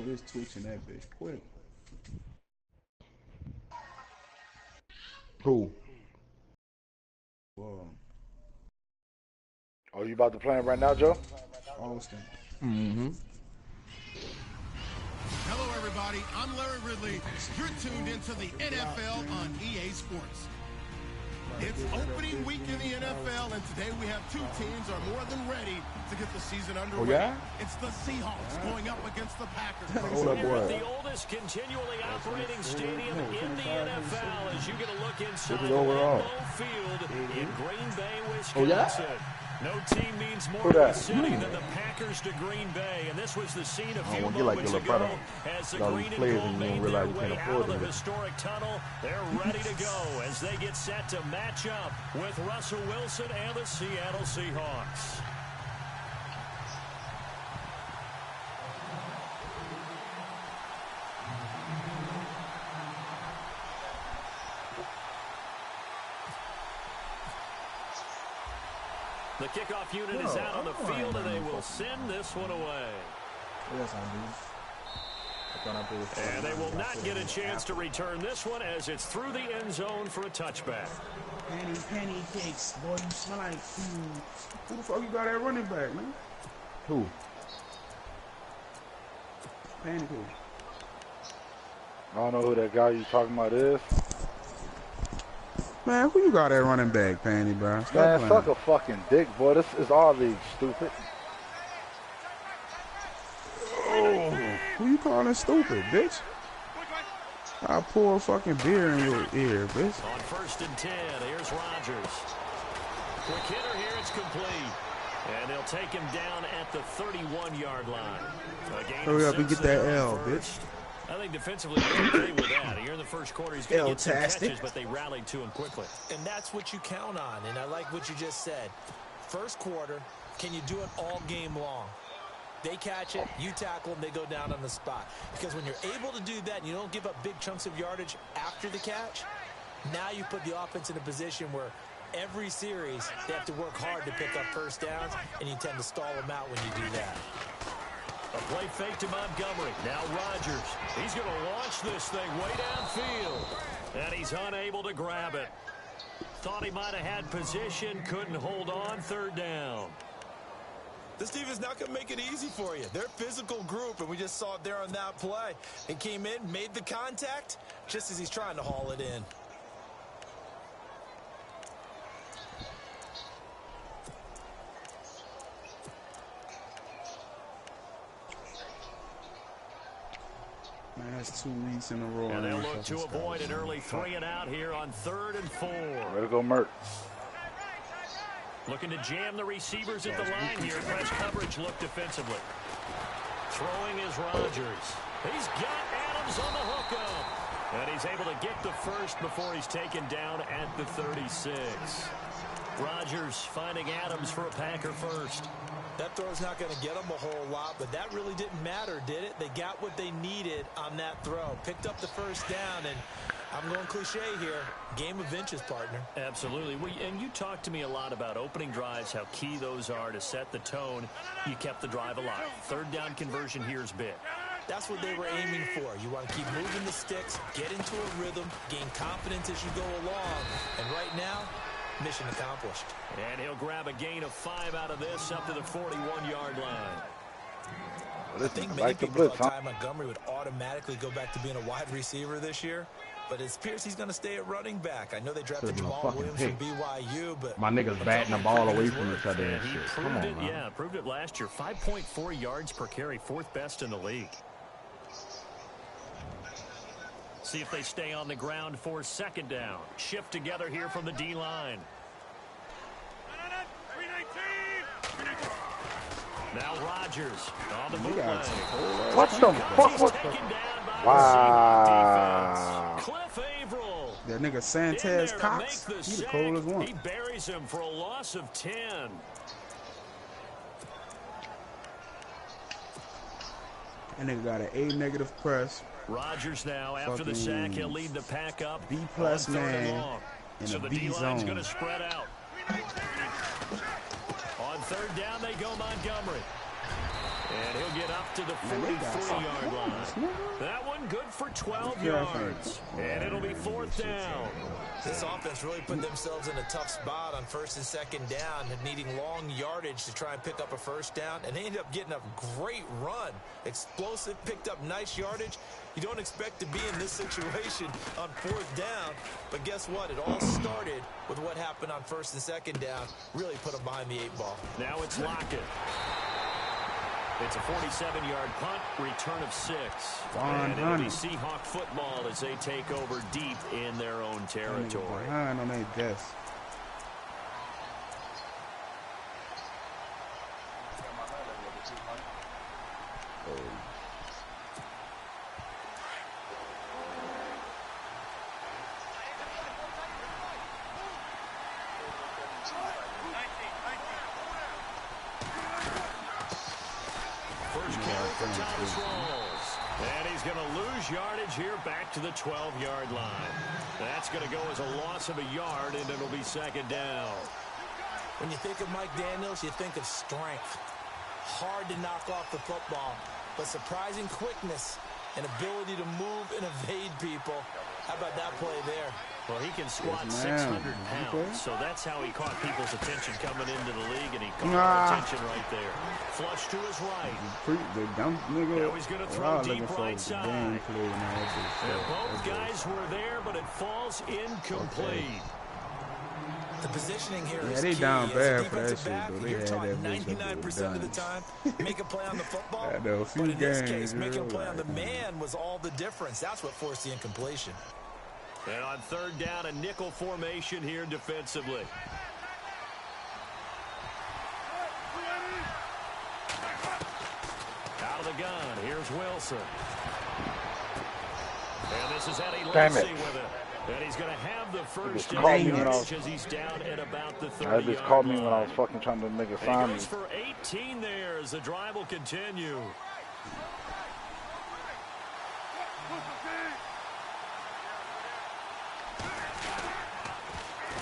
this twitching that bitch quick. Who? Whoa. Oh, you about to play him right now, Joe? Austin. Mm-hmm. Hello, everybody. I'm Larry Ridley. You're tuned into the NFL on EA Sports. It's opening week in the NFL, and today we have two teams are more than ready to get the season underway. Oh, yeah? It's the Seahawks going up against the Packers. Hold up, boy. The oldest continually operating stadium in the NFL as you get a look inside overall. Lambeau Field in Green Bay, Oh, yeah? Wisconsin. No team means more to the city than the Packers to Green Bay, and this was the scene a few won't get like moments your ago brother. as the All green these and players gold and you don't made their realize you way can't out afford of the it. historic tunnel. They're ready to go as they get set to match up with Russell Wilson and the Seattle Seahawks. The kickoff unit is out on the field, and they will send this one away. Yes, I do. And they will not get a chance to return this one as it's through the end zone for a touchback. Penny cakes, boy, you smell like food. Who the fuck you got that running back, man? Who? Pancake. I don't know who that guy you talking about is. Man, who you got that running back, Panty, bro? Stop Man, playing. suck a fucking dick, boy. This is our league, stupid. Oh, who you calling stupid, bitch? I'll pour a fucking beer in your ear, bitch. On 1st and 10, here's Rodgers. Quick hitter here, it's complete. And they'll take him down at the 31-yard line. Hurry up and get that L, bitch. I think defensively, they're okay with that. Here in the first quarter, he's going to get some catches, but they rallied to him quickly. And that's what you count on, and I like what you just said. First quarter, can you do it all game long? They catch it, you tackle them, they go down on the spot. Because when you're able to do that and you don't give up big chunks of yardage after the catch, now you put the offense in a position where every series they have to work hard to pick up first downs, and you tend to stall them out when you do that. A play fake to Montgomery. Now Rodgers. He's going to launch this thing way downfield. And he's unable to grab it. Thought he might have had position. Couldn't hold on. 3rd down. This team is not going to make it easy for you. They're a physical group, and we just saw it there on that play. He came in, made the contact, just as he's trying to haul it in. Man, that's 2 weeks in a row. And they'll look to avoid an early 3 and out here on 3rd and 4. Way to go, Mert. Looking to jam the receivers at the line here. Press coverage look defensively. Throwing is Rodgers. He's got Adams on the hookup. And he's able to get the first before he's taken down at the 36. Rodgers finding Adams for a Packer first. That throw's not going to get them a whole lot, but that really didn't matter, did it? They got what they needed on that throw. Picked up the first down, and I'm going cliche here. Game of inches, partner. Absolutely. And you talked to me a lot about opening drives, how key those are to set the tone. You kept the drive alive. 3rd down conversion here is big. That's what they were aiming for. You want to keep moving the sticks, get into a rhythm, gain confidence as you go along. And right now, mission accomplished. And he'll grab a gain of 5 out of this up to the 41-yard line. I think many people thought Ty Montgomery would automatically go back to being a wide receiver this year, but it appears he's going to stay at running back. I know they drafted Jamal Williams from BYU, but my niggas batting the ball away from each other and shit. Come on, man. Yeah, proved it last year. 5.4 yards per carry, 4th best in the league. See if they stay on the ground for 2nd down. Shift together here from the D-line. Now Rodgers on the move. What the fuck? Wow. Cliff Averill. That nigga Santez Cox, he the coldest one. He buries him for a loss of 10. And nigga got an A- press. Rodgers now, after the sack, he'll lead the pack up. B+ man in so a the B D-line's zone. going to spread out. On 3rd down, they go Montgomery. And he'll get up to the 43-yard line. That one good for 12 yards. And it'll be 4th down. This offense really put themselves in a tough spot on 1st and 2nd down, needing long yardage to try and pick up a 1st down. And they ended up getting a great run. Explosive, picked up nice yardage. You don't expect to be in this situation on 4th down. But guess what? It all started with what happened on 1st and 2nd down. Really put them behind the 8 ball. Now it's Lockett. It's a 47-yard punt, return of 6. And it'll be Seahawk football as they take over deep in their own territory. Behind on their desk. First carry for Thomas Rawls. And he's going to lose yardage here back to the 12-yard line. That's going to go as a loss of a yard, and it'll be 2nd down. When you think of Mike Daniels, you think of strength. Hard to knock off the football, but surprising quickness and ability to move and evade people. How about that play there? Well, he can squat 600 pounds, so that's how he caught people's attention coming into the league, and he caught our attention right there. Flush to his right. Now he's going to throw deep right side. And both guys were there, but it falls incomplete. The positioning here is they key. down bad for that As a defensive back, shit, though. you're They taught had that 99% of the time, make a play on the football. I know, a few but in this games, case, making a play on the like, man was all the difference. That's what forced the incompletion. And on 3rd down, a nickel formation here defensively. Out of the gun, here's Wilson. And this is Eddie Lacy with it. And he's going to have the first down as he's down at about the 30-yard line. That just called me when I was fucking trying to make a sign. He goes for 18 there as the drive will continue.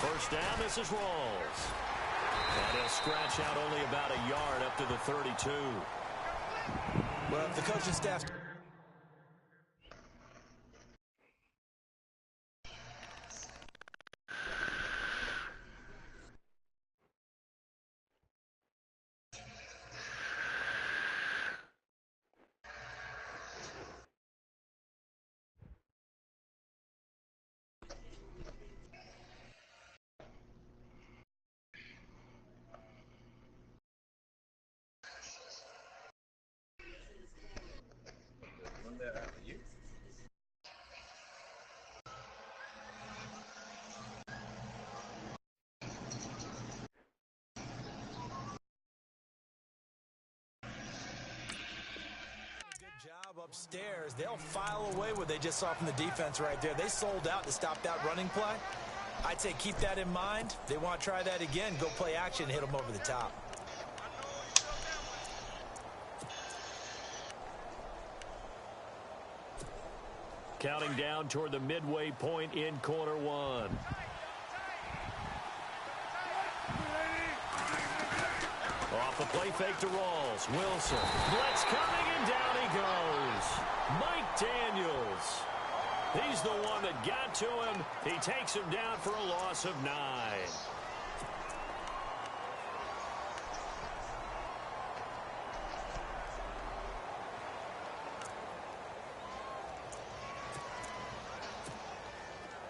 First down, this is Rawls. And he'll scratch out only about a yard up to the 32. Well, the coaching staff... upstairs, they'll file away what they just saw from the defense right there. They sold out to stop that running play. I'd say keep that in mind. They want to try that again. Go play action, hit them over the top. Counting down toward the midway point in quarter 1. Off the play fake to Rawls. Wilson. Blitz coming, and down he goes. Mike Daniels. He's the one that got to him. He takes him down for a loss of 9.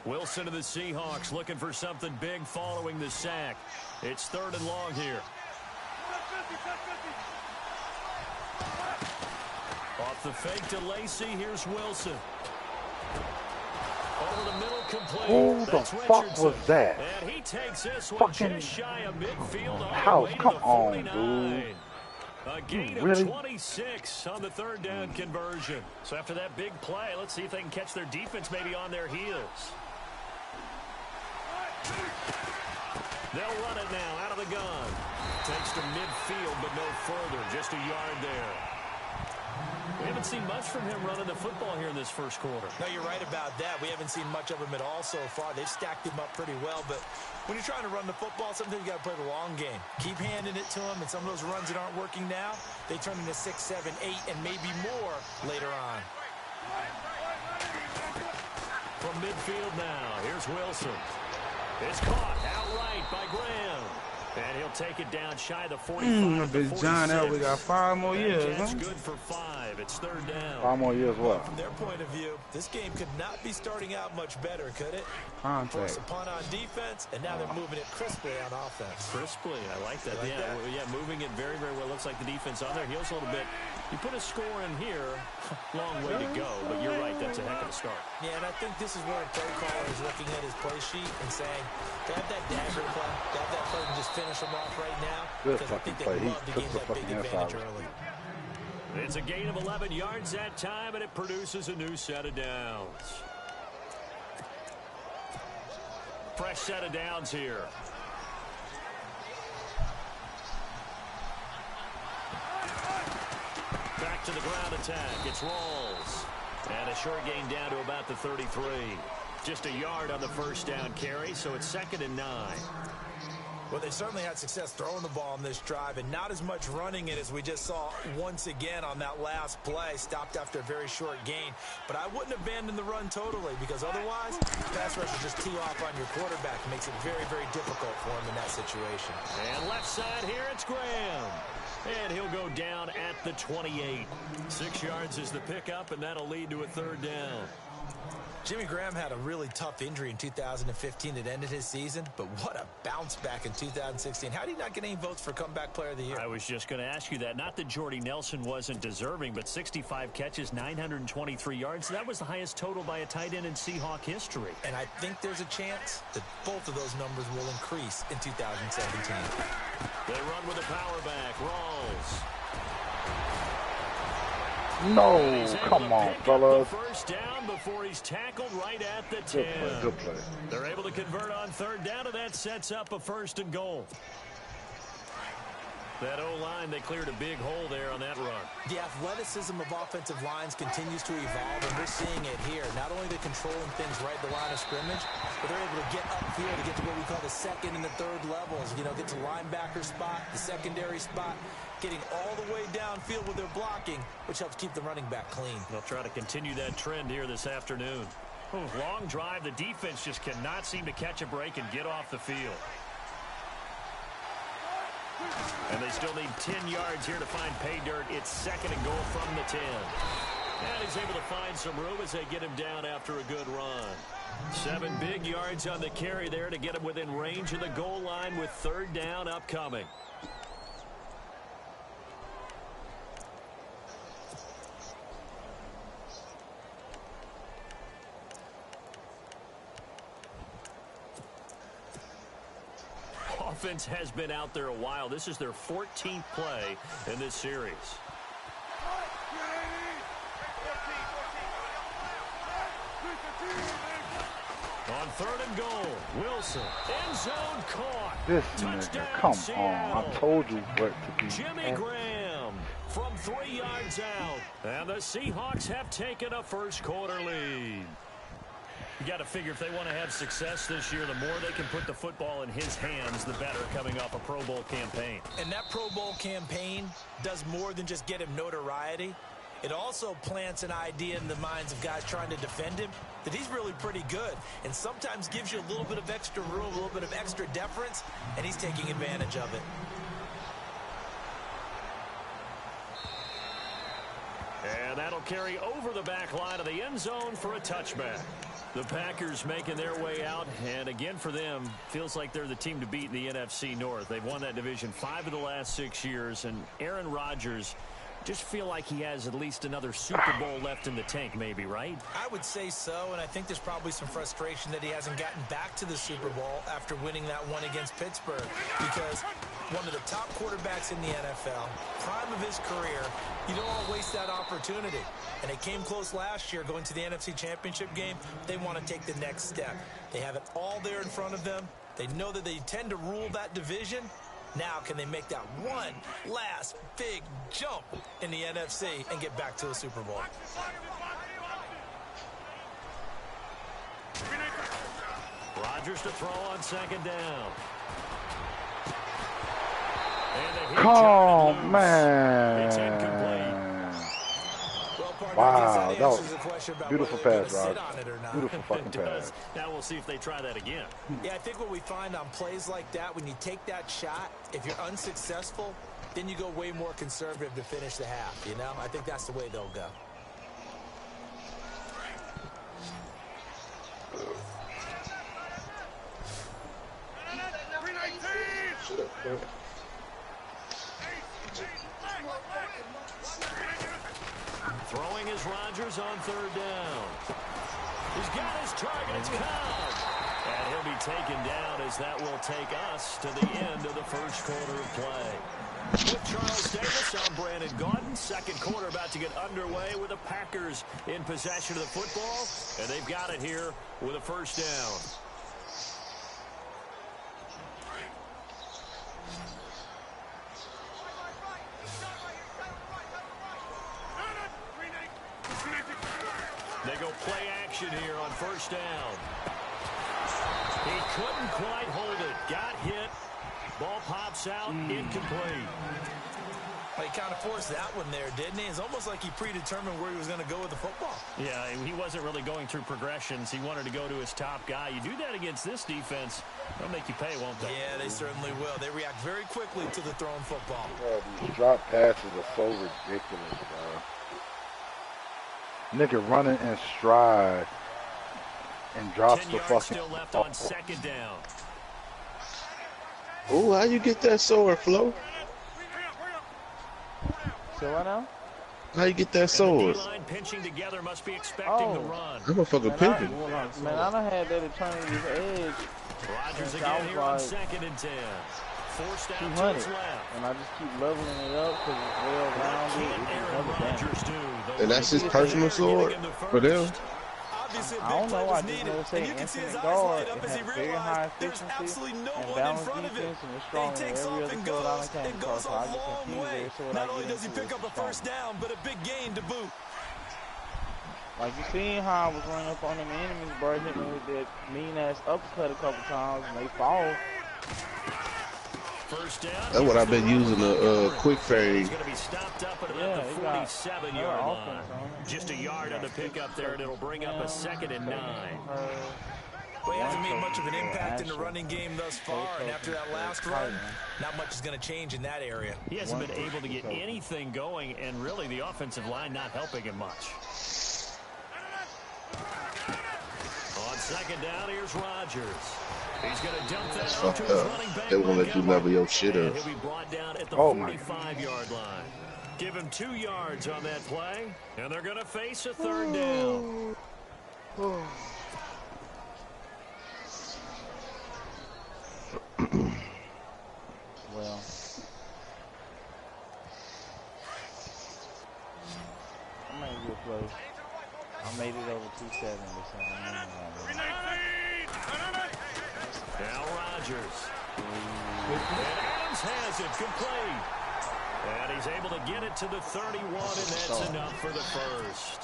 Wilson and the Seahawks looking for something big following the sack. It's 3rd and long here. Off the fake to Lacy, here's Wilson. Over the middle, complete. Who the fuck was that? And he takes this one Fucking just shy of midfield all house, the way to come the on, 49. dude. A gain Really? of 26 on the 3rd down conversion. So after that big play, let's see if they can catch their defense maybe on their heels. They'll run it now out of the gun. Takes to midfield, but no further. Just a yard there. We haven't seen much from him running the football here in this first quarter. No, you're right about that. We haven't seen much of him at all so far. They've stacked him up pretty well, but when you're trying to run the football, sometimes you got to play the long game. Keep handing it to him, and some of those runs that aren't working now, they turn into 6, 7, 8, and maybe more later on. From midfield now, here's Wilson. It's caught outright by Graham. And he'll take it down shy the 45. Bitch John Elway got 5 more years, That's huh? good for 5. It's third down. 5 more years what? From their point of view, this game could not be starting out much better, could it? Contact. Force a punt on defense, and now they're moving it crisply on offense. Crisply, I like that. Like that? Yeah, moving it very, very well. Looks like the defense on their heels a little bit. You put a score in here, long way to go, but you're right, that's a heck of a start. Yeah, and I think this is where a play caller is looking at his play sheet and saying, to have that dagger play, to have that play and just finish him off right now, Good because I think fucking they play. love to He gain took that the big fucking advantage ass out. early. It's a gain of 11 yards that time, and it produces a new set of downs. Fresh set of downs here. Back to the ground attack. It's Rawls. And a short gain down to about the 33. Just a yard on the first down carry, so it's 2nd and 9. Well, they certainly had success throwing the ball on this drive, and not as much running it as we just saw once again on that last play. Stopped after a very short gain. But I wouldn't abandon the run totally, because otherwise, pass rush will just tee off on your quarterback. It makes it very, very difficult for him in that situation. And left side here, it's Graham. And he'll go down at the 28. 6 yards is the pickup, and that'll lead to a third down. Jimmy Graham had a really tough injury in 2015 that ended his season, but what a bounce back in 2016. How did he not get any votes for Comeback Player of the Year? I was just going to ask you that. Not that Jordy Nelson wasn't deserving, but 65 catches, 923 yards. That was the highest total by a tight end in Seahawk history. And I think there's a chance that both of those numbers will increase in 2017. They run with a power back. Rawls. No, come on, fellas. First down before he's tackled right at the 10. Good play, good play. They're able to convert on third down, and that sets up a 1st and goal. That O-line, they cleared a big hole there on that run. The athleticism of offensive lines continues to evolve, and we're seeing it here. Not only they're controlling things right at the line of scrimmage, but they're able to get upfield to get to what we call the 2nd and the 3rd levels. You know, get to linebacker spot, the secondary spot, getting all the way downfield with their blocking, which helps keep the running back clean. They'll try to continue that trend here this afternoon. Long drive. The defense just cannot seem to catch a break and get off the field. And they still need 10 yards here to find pay dirt. It's 2nd and goal from the 10. And he's able to find some room as they get him down after a good run. 7 big yards on the carry there to get him within range of the goal line with third down upcoming. Offense has been out there a while. This is their 14th play in this series. On 3rd and goal, Wilson, end zone caught. This Touchdown, nigga, come Seattle. on. I told you what to be. Jimmy Graham from 3 yards out. And the Seahawks have taken a first quarter lead. You got to figure if they want to have success this year, the more they can put the football in his hands, the better, coming off a Pro Bowl campaign. And that Pro Bowl campaign does more than just get him notoriety. It also plants an idea in the minds of guys trying to defend him that he's really pretty good, and sometimes gives you a little bit of extra room, a little bit of extra deference, and he's taking advantage of it. And that'll carry over the back line of the end zone for a touchback. The Packers making their way out, and again for them, feels like they're the team to beat in the NFC North. They've won that division 5 of the last 6 years, and Aaron Rodgers just feel like he has at least another Super Bowl left in the tank, maybe, right? I would say so, and I think there's probably some frustration that he hasn't gotten back to the Super Bowl after winning that one against Pittsburgh, because one of the top quarterbacks in the NFL, prime of his career, you don't want to waste that opportunity. And they came close last year going to the NFC Championship game. They want to take the next step. They have it all there in front of them. They know that they tend to rule that division, Now, can they make that one last big jump in the NFC and get back to a Super Bowl? Rodgers to throw on second down. Oh, man. It's incomplete. Wow, that was beautiful pass, Rod. Beautiful fucking It does. pass. Now we'll see if they try that again. Yeah, I think what we find on plays like that, when you take that shot, if you're unsuccessful, then you go way more conservative to finish the half, you know? I think that's the way they'll go. Throwing is Rodgers on third down. He's got his target. It's Cobb. And he'll be taken down as that will take us to the end of the first quarter of play. With Charles Davis, I'm Brandon Gaudin. Second quarter about to get underway with the Packers in possession of the football. And they've got it here with a first down. They go play action here on first down. He couldn't quite hold it. Got hit. Ball pops out. Incomplete. Well, he kind of forced that one there, didn't he? It's almost like he predetermined where he was going to go with the football. Yeah, he wasn't really going through progressions. He wanted to go to his top guy. You do that against this defense, they'll make you pay, won't they? Yeah, they certainly will. They react very quickly to the thrown football. Yeah, these drop passes are so ridiculous, bro. Nigga running in stride and drops 10 the yards fucking still left ball. on second down. Oh, how you get that sword, Flo? So what now? How you get that And sword? the D-line pinching together must be expecting the run. I'm a fucking pimping. Man, I done had that eternity's edge. Rodgers Since I again was here on like second and 10. Forced out to 200, his left. and I just keep leveling it up because it's well What rounded. can It's Aaron another damage. Rodgers do? And that's his personal sword for them? Obviously, a I big don't play know. was I just needed, know it say and you can see his infinite eyes guard. light up It as he has very high realized there's efficiency absolutely no and one in balanced front of him. defense, and it's He stronger than takes every off other and sword I goes, came and across. goes So a I just long confuse way. every sword I Not only get does he into pick is up a stronger. first down, but a big gain to boot. Like you seen how I was running up on them enemies, bro, hit me with that mean ass uppercut a couple times, and they fall. First down. That's what I've been using, the quick fade. He's going to be stopped up at about Yeah, the he got 47-yard another line. offense on it. Just a yard on the pickup there, and it'll bring up a second and 9. Well, he hasn't made much of an impact in the running game thus far, and after that last run, not much is going to change in that area. He hasn't been able to get anything going, and really the offensive line not helping him much. On second down, here's Rodgers. He's going to dump that off to his running back. They won't let you level your shit And up. he'll be brought down at the Oh, my 45-yard line. Give him 2 yards on that play, and they're going to face a third down. Well, I made a good play. I made it over 270, so Now Rodgers. And Adams has it complete. And he's able to get it to the 31, and that's enough for the first.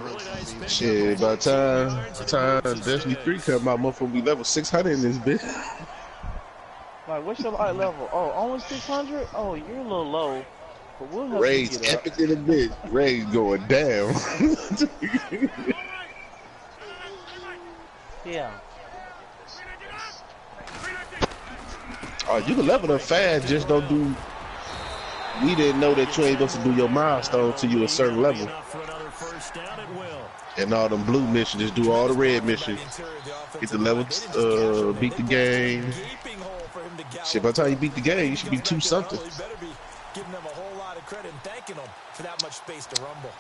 Really nice pick. Shit, by the time Destiny 3 come out, motherfucker be level 600 in this bitch. like, what's your light level? Oh, only 600? Oh, you're a little low. But we'll help Ray's you get up. epic in a bit. Ray's going down. Yeah. Oh, you can level up fast, just don't do. We didn't know that you ain't supposed to do your milestone till you a certain level. And all them blue missions, just do all the red missions. Get the level, beat the game. Shit, by the time you beat the game, you should be 2 something. Giving them a whole lot of credit and thanking them for that much space to rumble.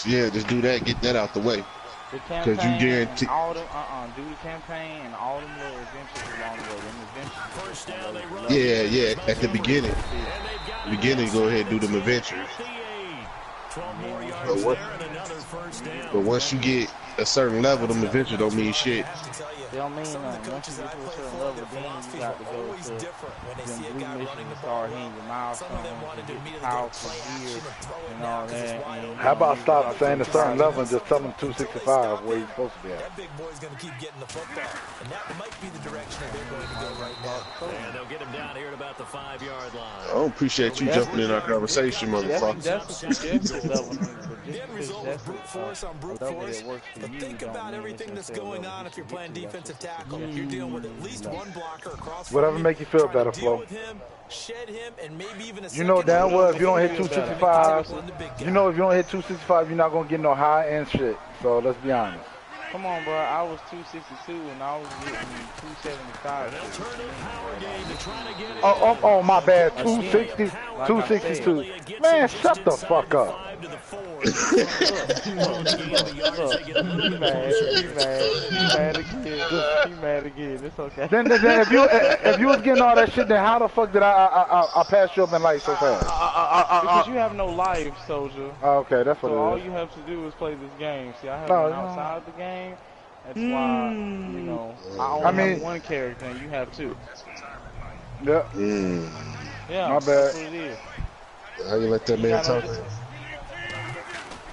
Yeah, just do that, get that out the way. The campaign, Because you guarantee. all them, do the campaign and all them little adventures along the way. Them adventures. First down, they run. Yeah, yeah, at the beginning. Beginning, go ahead and do them adventures. 12 more yards But what? there and another first down. But once you get a certain level, them adventures don't mean shit. They don't mean nothing. Once you get to a certain level, then you got to go to them blue missions and start hitting your milestones and get powerful gear and all that. And, How about stop saying a certain level and just tell him 265 where he's supposed to be at? That big boy's going to keep getting the football, and that might be the direction that they're going to go right now. And they'll get him down here at about the 5-yard line. I don't appreciate you jumping in our conversation, motherfucker. That's a suggested level. The end result was brute force on brute force. But think about everything that's going on if you're playing defensive tackle. You're dealing with at least one blocker across. Whatever make you feel better, Flo. Shed him, and maybe even a you know damn well if you don't hit 265, you know if you don't hit 265, you're not going to get no high-end shit. So let's be honest. Come on, bro. I was 262 and I was getting 275. Oh, my bad. 260, 262. Man, shut the fuck up. He mad again. It's okay. Then if you was getting all that shit, then how the fuck did I pass you up in life so fast? Because you have no life, soldier. Okay, that's what so it is. all you have to do is play this game. See, I have one outside the game. That's why, you know, I only have one character and you have two. Yeah. Yeah. My bad. That's what it is. How you let that man talk?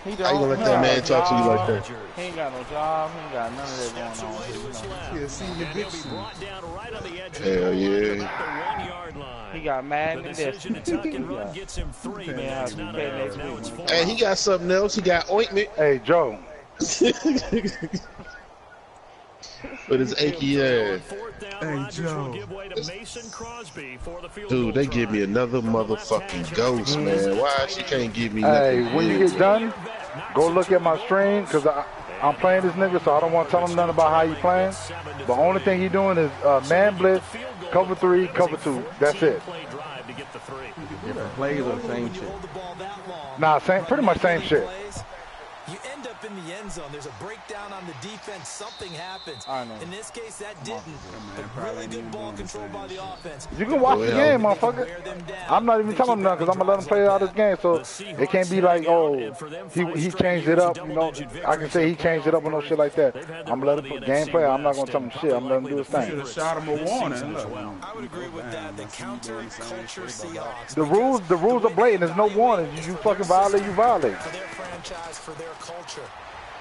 How you gonna let that man talk to you like that? He ain't got no job. He ain't got none of that going on. Hell yeah. He got mad and desperate. Hey, he got something else. He got ointment. Hey, Joe. With his achy ass. Hey, Joe. Dude, they give me another motherfucking ghost, man. Why she can't give me nothing? Hey, when you get done, go look at my stream, because I'm playing this nigga, so I don't want to tell him nothing about how he playing. The only thing he doing is man blitz, cover 3, cover 2. That's it. Different plays or the same shit? Nah, pretty much same shit. You end up in the end zone. There's a breakdown on the defense. Something happens. In this case, that didn't. But really good ball control by the offense. You can watch the game, motherfucker. I'm not even telling him nothing because I'm going to let him play out this game. So it can't be like, oh, he changed it up. You know, I can say he changed it up or no shit like that. I'm going to let him put game play. I'm not going to tell him shit. I'm going to let him do his thing. Should have shot him a warning. I would agree with that. The counter culture Seahawks. The rules are blatant. There's no warning. You fucking violate, you violate. For their franchise, for their culture.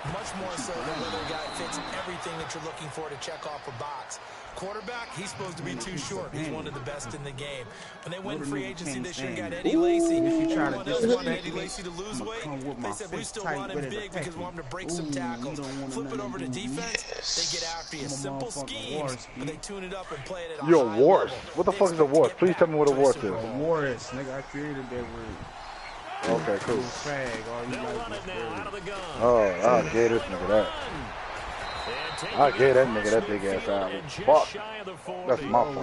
Much more so than whether a guy fits everything that you're looking for to check off a box. Quarterback, he's supposed to be too short. He's one of the best in the game. When they went free agency this year, got Eddie Lacy. Everyone else wanted Eddie Lacy to lose weight. They said, we still want him big because we want him to break some tackles. Flip it over to defense, they get after you. Simple schemes, but they tune it up and play it at a high level. You're worse. What the fuck is a worse? Please tell me what a worse is. Morris, nigga, I created that word. Okay, cool. Oh, I gave this nigga that. I gave that nigga that big ass out. Fuck. That's my fault.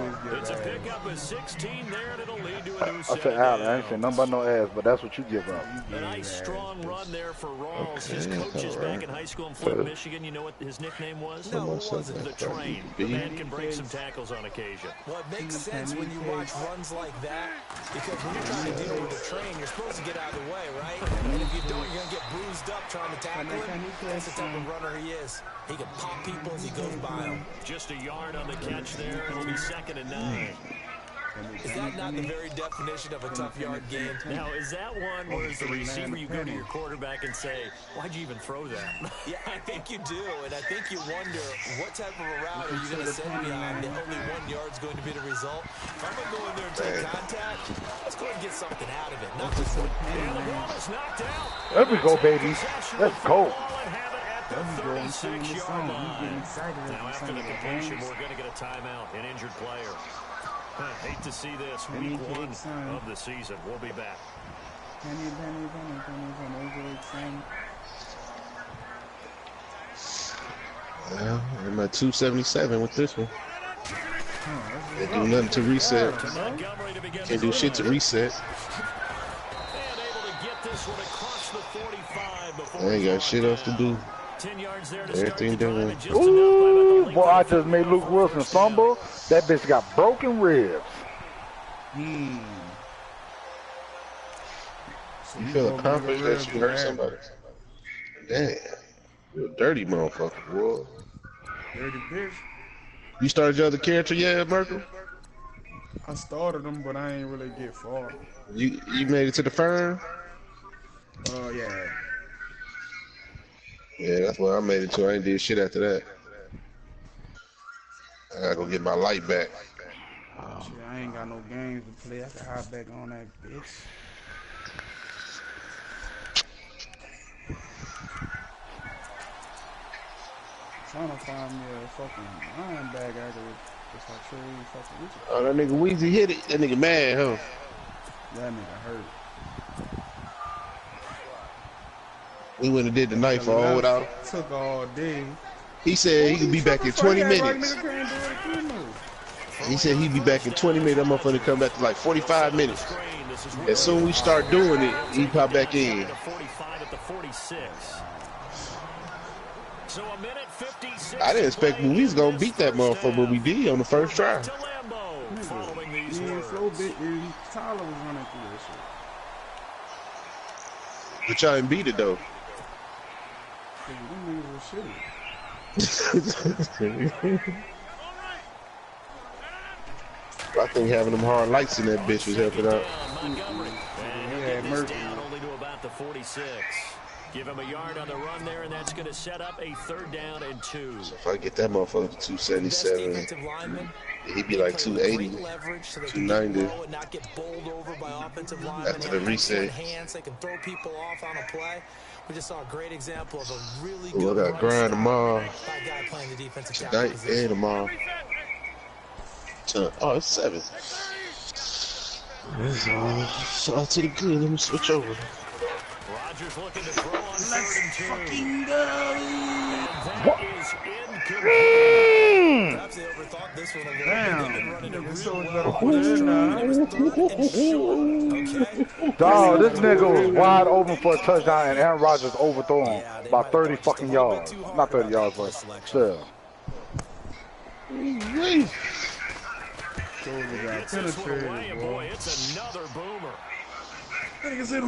I said Allen. I ain't saying nothing but no ass, but that's what you give up. A nice strong run there for Rawls. His coaches back in high school in Flint, Michigan, you know what his nickname was? No, it wasn't. The Train. The man can break some tackles on occasion. Well, it makes sense when you watch runs like that, because when you're trying to deal with the Train, you're supposed to get out of the way, right? And if you don't, you're going to get bruised up trying to tackle him. That's the type of runner he is. He can pop people as he goes by them. Just a yard on the catch there. It'll be 2nd and 9. Is that not the very definition of a tough yard game? Now, is that one where as the receiver you go to your quarterback and say, why'd you even throw that? Yeah, I think you do, and I think you wonder what type of a route are you going to send me on that only 1 yard's going to be the result? If I'm going to go in there and take contact, let's go ahead and get something out of it. Not just one. And the ball is knocked out. There we go, baby. Let's go. The 36-yard line. Now, after the completion, we're going to get a timeout, an injured player. I hate to see this. Week 1 of the season. We'll be back. Well, I'm at 277 with this one. Can't do nothing to reset. Can't do shit to reset. I ain't got shit else to do. Everything done. Ooh, boy, I just made Luke Wilson fumble. That bitch got broken ribs. You feel accomplished that you hurt somebody. Damn. You're a dirty motherfucker, boy. Dirty bitch. You started your other character yet, Merkel? I started them, but I ain't really get far. You made it to the firm? Yeah. Yeah, that's what I made it to. I ain't did shit after that. I gotta go get my light back. Shit, I ain't got no games to play. I can hop back on that bitch. Trying to find me a fucking linebacker if I trade fucking with you. Oh, that nigga Weezy hit it. That nigga mad, huh? That nigga hurt. We went and did the night for all without. Took all day. He said he could be back in 20 minutes. He said he'd be back in 20 minutes. That motherfucker come back to like 45 minutes. As soon as we start doing it, he pop back in. I didn't expect we was gonna beat that motherfucker, but we did on the first try. So big, Tyler was running through that shit. But y'all didn't beat it though. Them niggas were shitty. I think having them hard lights in that bitch was helping out. Down only to about the 46. Give him a yard on the run there, and that's going to set up a 3rd down and 2. So if I get that motherfucker to 277, he'd be like 280, 290 after the reset. We just saw a great example of a really Ooh, I got grind tomorrow, tonight and tomorrow. Oh, it's 7. It's all to the good. Let me switch over. Rodgers looking to throw on 3rd and 2. Fucking go! That is incomplete. Perhaps they overthought this one a little Damn. bit. They've been running a This real was well. better Dog, this nigga was wide open for a touchdown, and Aaron Rodgers overthrew him about 30 fucking yards. Not 30 yards, but still. Gets this one away, and boy, it's another boomer. Nigga said,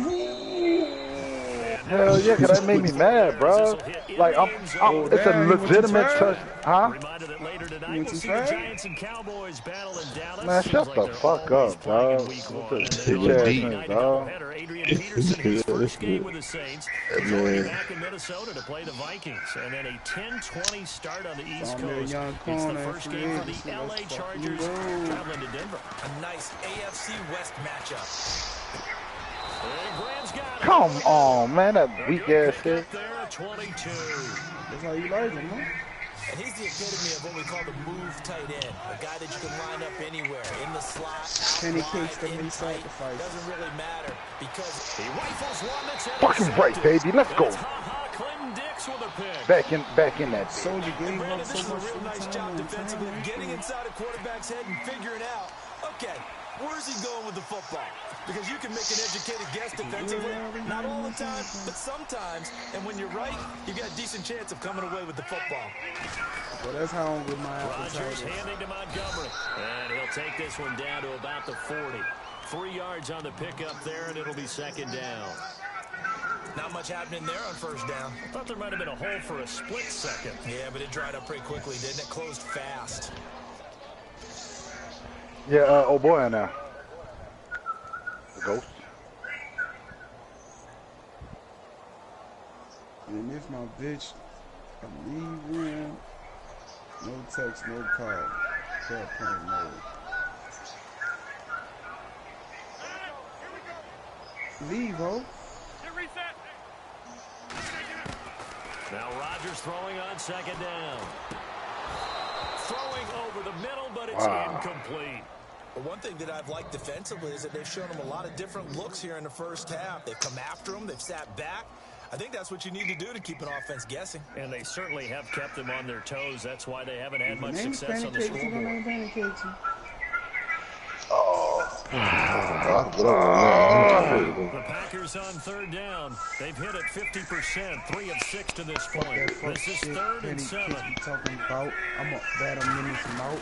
Hell yeah, cause that made me mad, bro. Like it's a legitimate touch, huh? Reminder that later tonight we'll see the Giants and Cowboys battle in Dallas. Man, shut the fuck up, dog. Bitch ass nigga, dog. Adrian Peterson, his first game with the Saints, joining back in Minnesota to play the Vikings, and then a 10-20 start on the East Coast. It's the first game for the LA Chargers traveling to Denver. A nice AFC West matchup. Come on, man, that weak ass shit. that's how you like him, huh? And he's the epitome of what we call the move tight end. A guy that you can line up anywhere, in the slot, Kenny out Cakes wide, the in main tight. sacrifice. Doesn't really matter because he rifles one that's Fucking right, baby. Let's go. Clinton Dix with a pick. Back in that. Soldier gave Brandon, up this so is a much real free nice time job on defensively, time. getting inside a quarterback's head and figuring out, okay, where's he going with the football? Because you can make an educated guess defensively, not all the time, but sometimes. And when you're right, you got a decent chance of coming away with the football. Well, that's how I'm with my Rodgers appetite. handing to Montgomery. And he'll take this one down to about the 40. 3 yards on the pickup there, and it'll be 2nd down. Not much happening there on 1st down. I thought there might have been a hole for a split second. Yeah, but it dried up pretty quickly, didn't it? Closed fast. Yeah, oh boy, in there. The ghost. And this my bitch. I leave room. No text, no call. Airplane mode. Leave, ho. Now Rodgers throwing on 2nd down. Throwing over the middle, but it's incomplete. But one thing that I've liked defensively is that they've shown him a lot of different looks here in the 1st half. They've come after him. They've sat back. I think that's what you need to do to keep an offense guessing. And they certainly have kept them on their toes. That's why they haven't had much success on the scoreboard. The Packers on 3rd down. They've hit it 50%, 3 of 6 to this point. This is 3rd and 7. Talking about, I'm a bad minutes him out.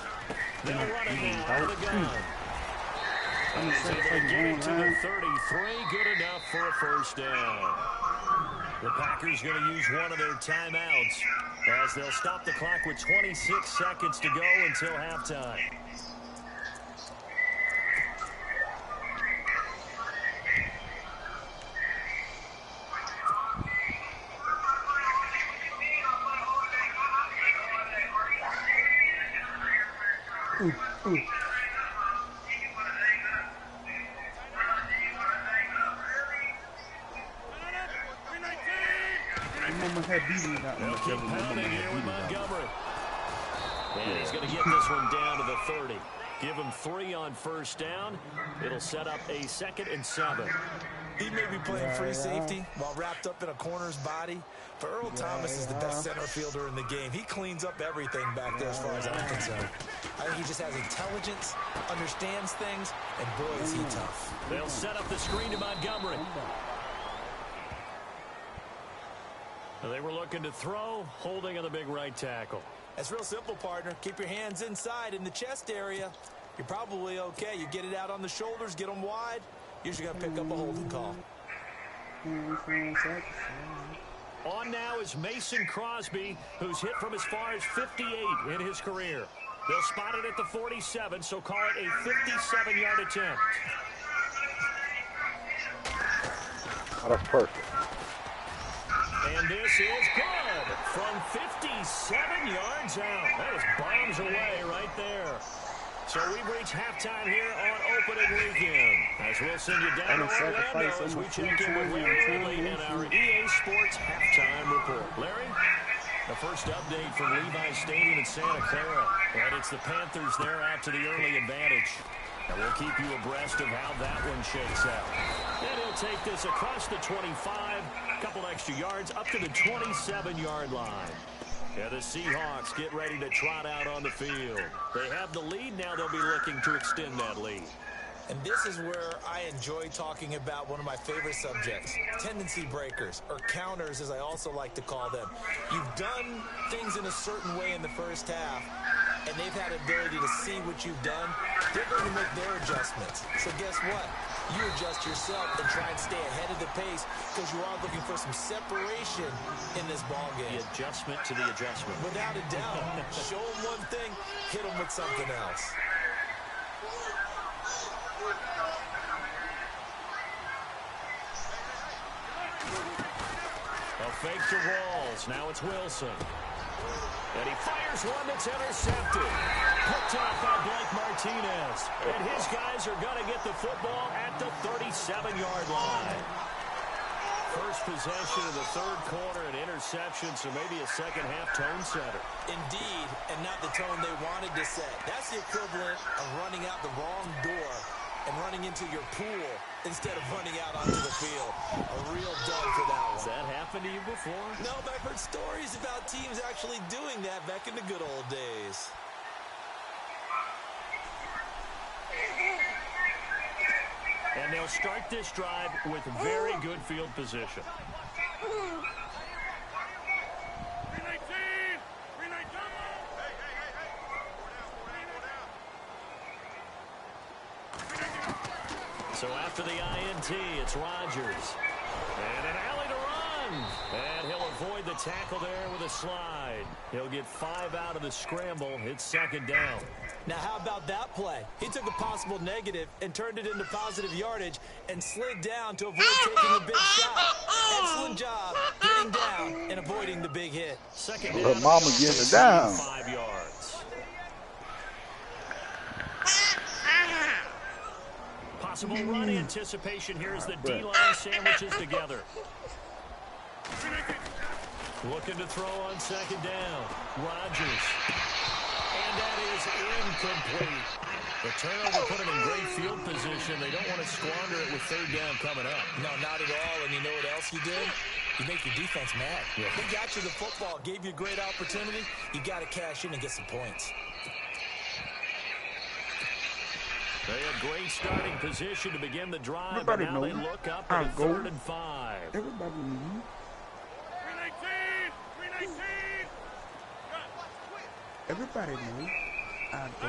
They'll run it now out of the gun. And he's able to get it to the 33. Good enough for a first down. The Packers going to use one of their timeouts as they'll stop the clock with 26 seconds to go until halftime. Ooh. They'll keep pounding here with Montgomery. And he's going to get this one down to the 30. Give him 3 on first down. It'll set up a 2nd and 7. He may be playing free safety while wrapped up in a corner's body, but Earl Thomas is the best center fielder in the game. He cleans up everything back there as far as I'm concerned. I think he just has intelligence, understands things, and boy, is he tough. They'll set up the screen to Montgomery. They were looking to throw, holding on the big right tackle. That's real simple, partner. Keep your hands inside in the chest area. You're probably okay. You get it out on the shoulders, get them wide. Usually going to pick up a holding call. On now is Mason Crosby, who's hit from as far as 58 in his career. They'll spot it at the 47, so call it a 57-yard attempt. Oh, that's perfect. And this is good from 57 yards out. That is bombs away right there. So we've reached halftime here on opening weekend. As we'll send you down to Orlando as we check in with Larry Ridley in our EA Sports halftime report. Larry? The first update from Levi's Stadium in Santa Clara. And it's the Panthers there out to the early advantage. And we'll keep you abreast of how that one shakes out. And he'll take this across the 25, a couple extra yards, up to the 27-yard line. Yeah, the Seahawks get ready to trot out on the field. They have the lead. Now they'll be looking to extend that lead. And this is where I enjoy talking about one of my favorite subjects, tendency breakers, or counters as I also like to call them. You've done things in a certain way in the first half, and they've had ability to see what you've done. They're going to make their adjustments. So guess what? You adjust yourself and try and stay ahead of the pace because you are looking for some separation in this ball game. The adjustment to the adjustment. Without a doubt. Show them one thing, hit them with something else. A fake to Rawls. Now it's Wilson. And he fires one that's intercepted. Picked off by Blake Martinez. And his guys are going to get the football at the 37-yard line. First possession of the third quarter, an interception, so maybe a second-half tone setter. Indeed, and not the tone they wanted to set. That's the equivalent of running out the wrong door and running into your pool instead of running out onto the field. A real dud for that one. Has that happened to you before? No, but I've heard stories about teams actually doing that back in the good old days. And they'll start this drive with very good field position. So after the INT, it's Rodgers. And an alley to run. And he'll avoid the tackle there with a slide. He'll get 5 out of the scramble. It's second down. Now, how about that play? He took a possible negative and turned it into positive yardage and slid down to avoid taking a big shot. Excellent job getting down and avoiding the big hit. Second down. Little mama getting it down. 5 yards. Possible run anticipation here as the D-line sandwiches together. Looking to throw on second down. Rodgers. And that is incomplete. The turnover put him in great field position. They don't want to squander it with third down coming up. No, not at all. And you know what else you did? You make your defense mad. Yeah. They got you the football, gave you a great opportunity. You got to cash in and get some points. They had great starting position to begin the drive, Everybody but now they knows. look up at a third and 5. Everybody knows. 319! Everybody knows. I go.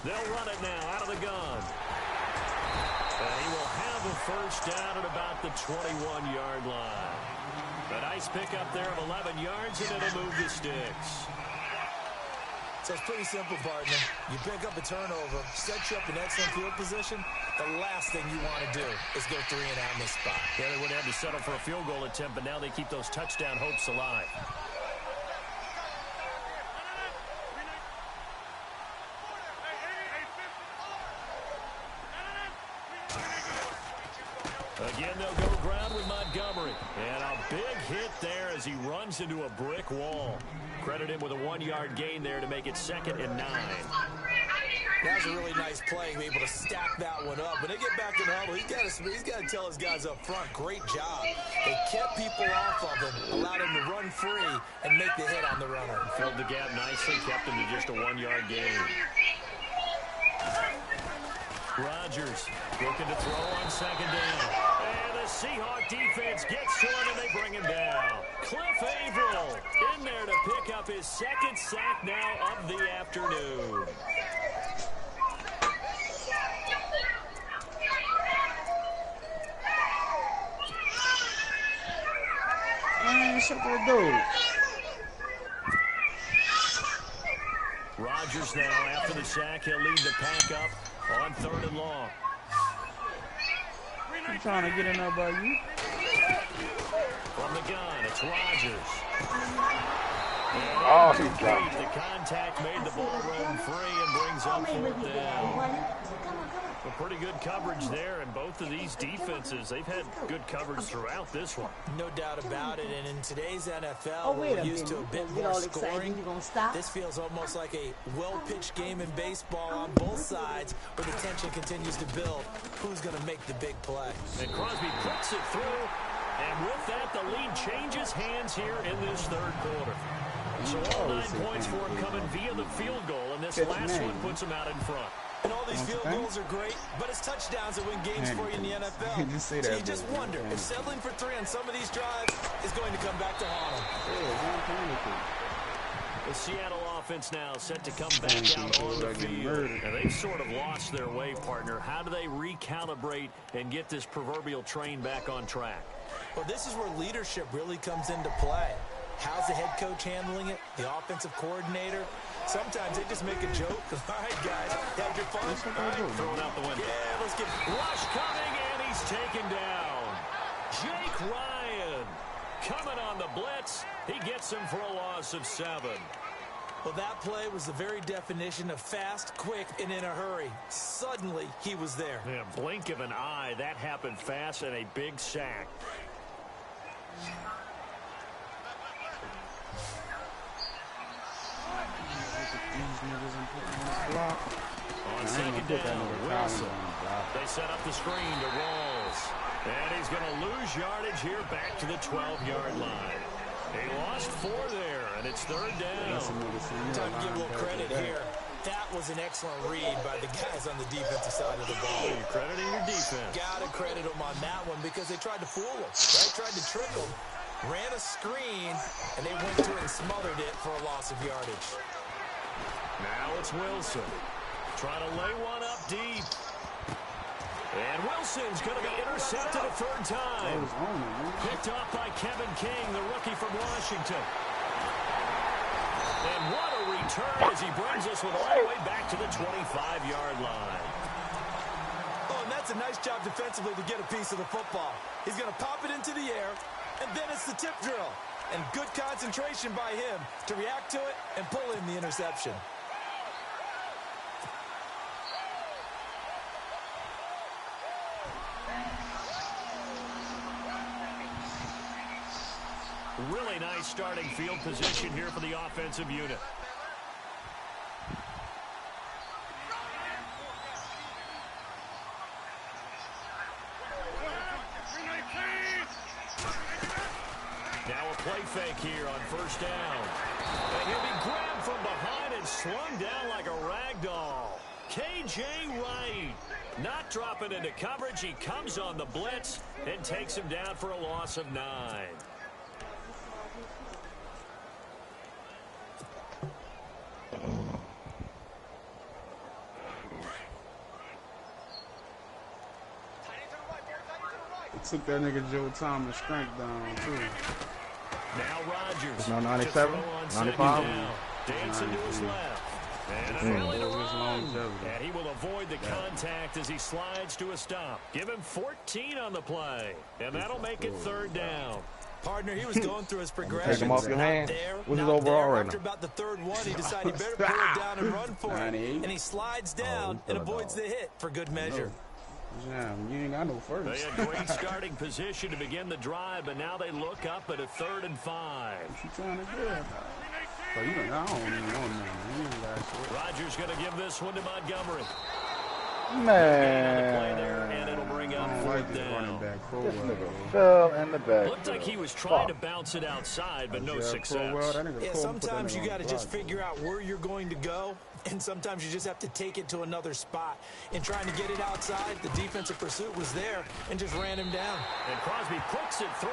They'll run it now out of the gun. And he will have a first down at about the 21-yard line. A nice pickup there of 11 yards, and it'll move the sticks. So it's pretty simple, partner. You pick up a turnover, set you up in excellent field position. The last thing you want to do is go 3 and out in this spot. Yeah, they would have to settle for a field goal attempt, but now they keep those touchdown hopes alive. Again, they'll go ground with Montgomery. And a big hit there as he runs into a brick wall. Credit him with a 1-yard gain there to make it 2nd and 9. That was a really nice play, to be able to stack that one up. When they get back in the huddle, he's got to tell his guys up front, great job. They kept people off of him, allowed him to run free and make the hit on the runner. Filled the gap nicely, kept him to just a 1-yard gain. Rodgers looking to throw on 2nd down. And the Seahawk defense gets to him, and they bring him down. Cliff Averill in there to pick up his 2nd sack now of the afternoon. Man, shut that door. Rodgers now, after the sack, he'll lead the pack up on 3rd and long. I'm trying to get in there by you. From the gun, it's Rodgers. Oh, he dropped it. The contact made the ball roam free and brings up 4th down. A pretty good coverage there, and both of these defenses, they've had good coverage throughout this one. No doubt about it, and in today's NFL, we're used to a bit more scoring. This feels almost like a well-pitched game in baseball on both sides, where the tension continues to build. Who's going to make the big play? And Crosby puts it through, and with that, the lead changes hands here in this 3rd quarter. So all 9 points for him coming via the field goal, and this last one puts him out in front. And all these field goals are great, but it's touchdowns that win games for you in the NFL. Just say so that, you just wonder if settling for 3 on some of these drives is going to come back to haunt them. The Seattle offense now set to come back out on the field. And they've sort of lost their way, partner. How do they recalibrate and get this proverbial train back on track? Well, this is where leadership really comes into play. How's the head coach handling it? The offensive coordinator? Sometimes they just make a joke. All right, guys, have your fun. All right, throwing out the window. Yeah, let's get rush coming, and he's taken down. Jake Ryan coming on the blitz. He gets him for a loss of 7. Well, that play was the very definition of fast, quick, and in a hurry. Suddenly, he was there. Yeah, blink of an eye. That happened fast and a big sack. On 2nd down, Wilson. They set up the screen to Rawls. And he's going to lose yardage here back to the 12-yard line. He lost 4 there, and it's 3rd down. Time to give a little credit here. That was an excellent read by the guys on the defensive side of the ball. You're crediting your defense. Got to credit them on that one because they tried to fool him. Right? Tried to trick him. Ran a screen, and they went to it and smothered it for a loss of yardage. Now it's Wilson. Trying to lay one up deep. And Wilson's going to be intercepted a 3rd time. Picked off by Kevin King, the rookie from Washington. And what a return as he brings us all the way back to the 25-yard line. Oh, and that's a nice job defensively to get a piece of the football. He's going to pop it into the air, and then it's the tip drill. And good concentration by him to react to it and pull in the interception. Really nice starting field position here for the offensive unit. Now a play fake here on 1st down. And he'll be grabbed from behind and slung down like a rag doll. K.J. Wright not dropping into coverage. He comes on the blitz and takes him down for a loss of 9. It took that nigga Joe Thomas strength down, too. Now Rodgers. It's now 97, 95. Dancing to his left. And a belly to run. And he will avoid the contact as he slides to a stop. Give him 14 on the play. And that'll make it 3rd down. Partner, he was going through his progression. Take him off your hand. What's his overall right now? After about the 3rd one, he decided he better pull it down and run for it. And he slides down and avoids the hit for good measure. Yeah, you ain't got no first. They had great starting position to begin the drive, but now they look up at a 3rd and 5. What you trying to do? But I don't even know, man. Rodgers going to give this one to Montgomery. Man. And it'll bring up 4th down. This nigga fell in the back. Looked like he was trying to bounce it outside, but no success. Yeah, sometimes you got to just figure out where you're going to go, and sometimes you just have to take it to another spot. In trying to get it outside, the defensive pursuit was there and just ran him down. And Crosby puts it through.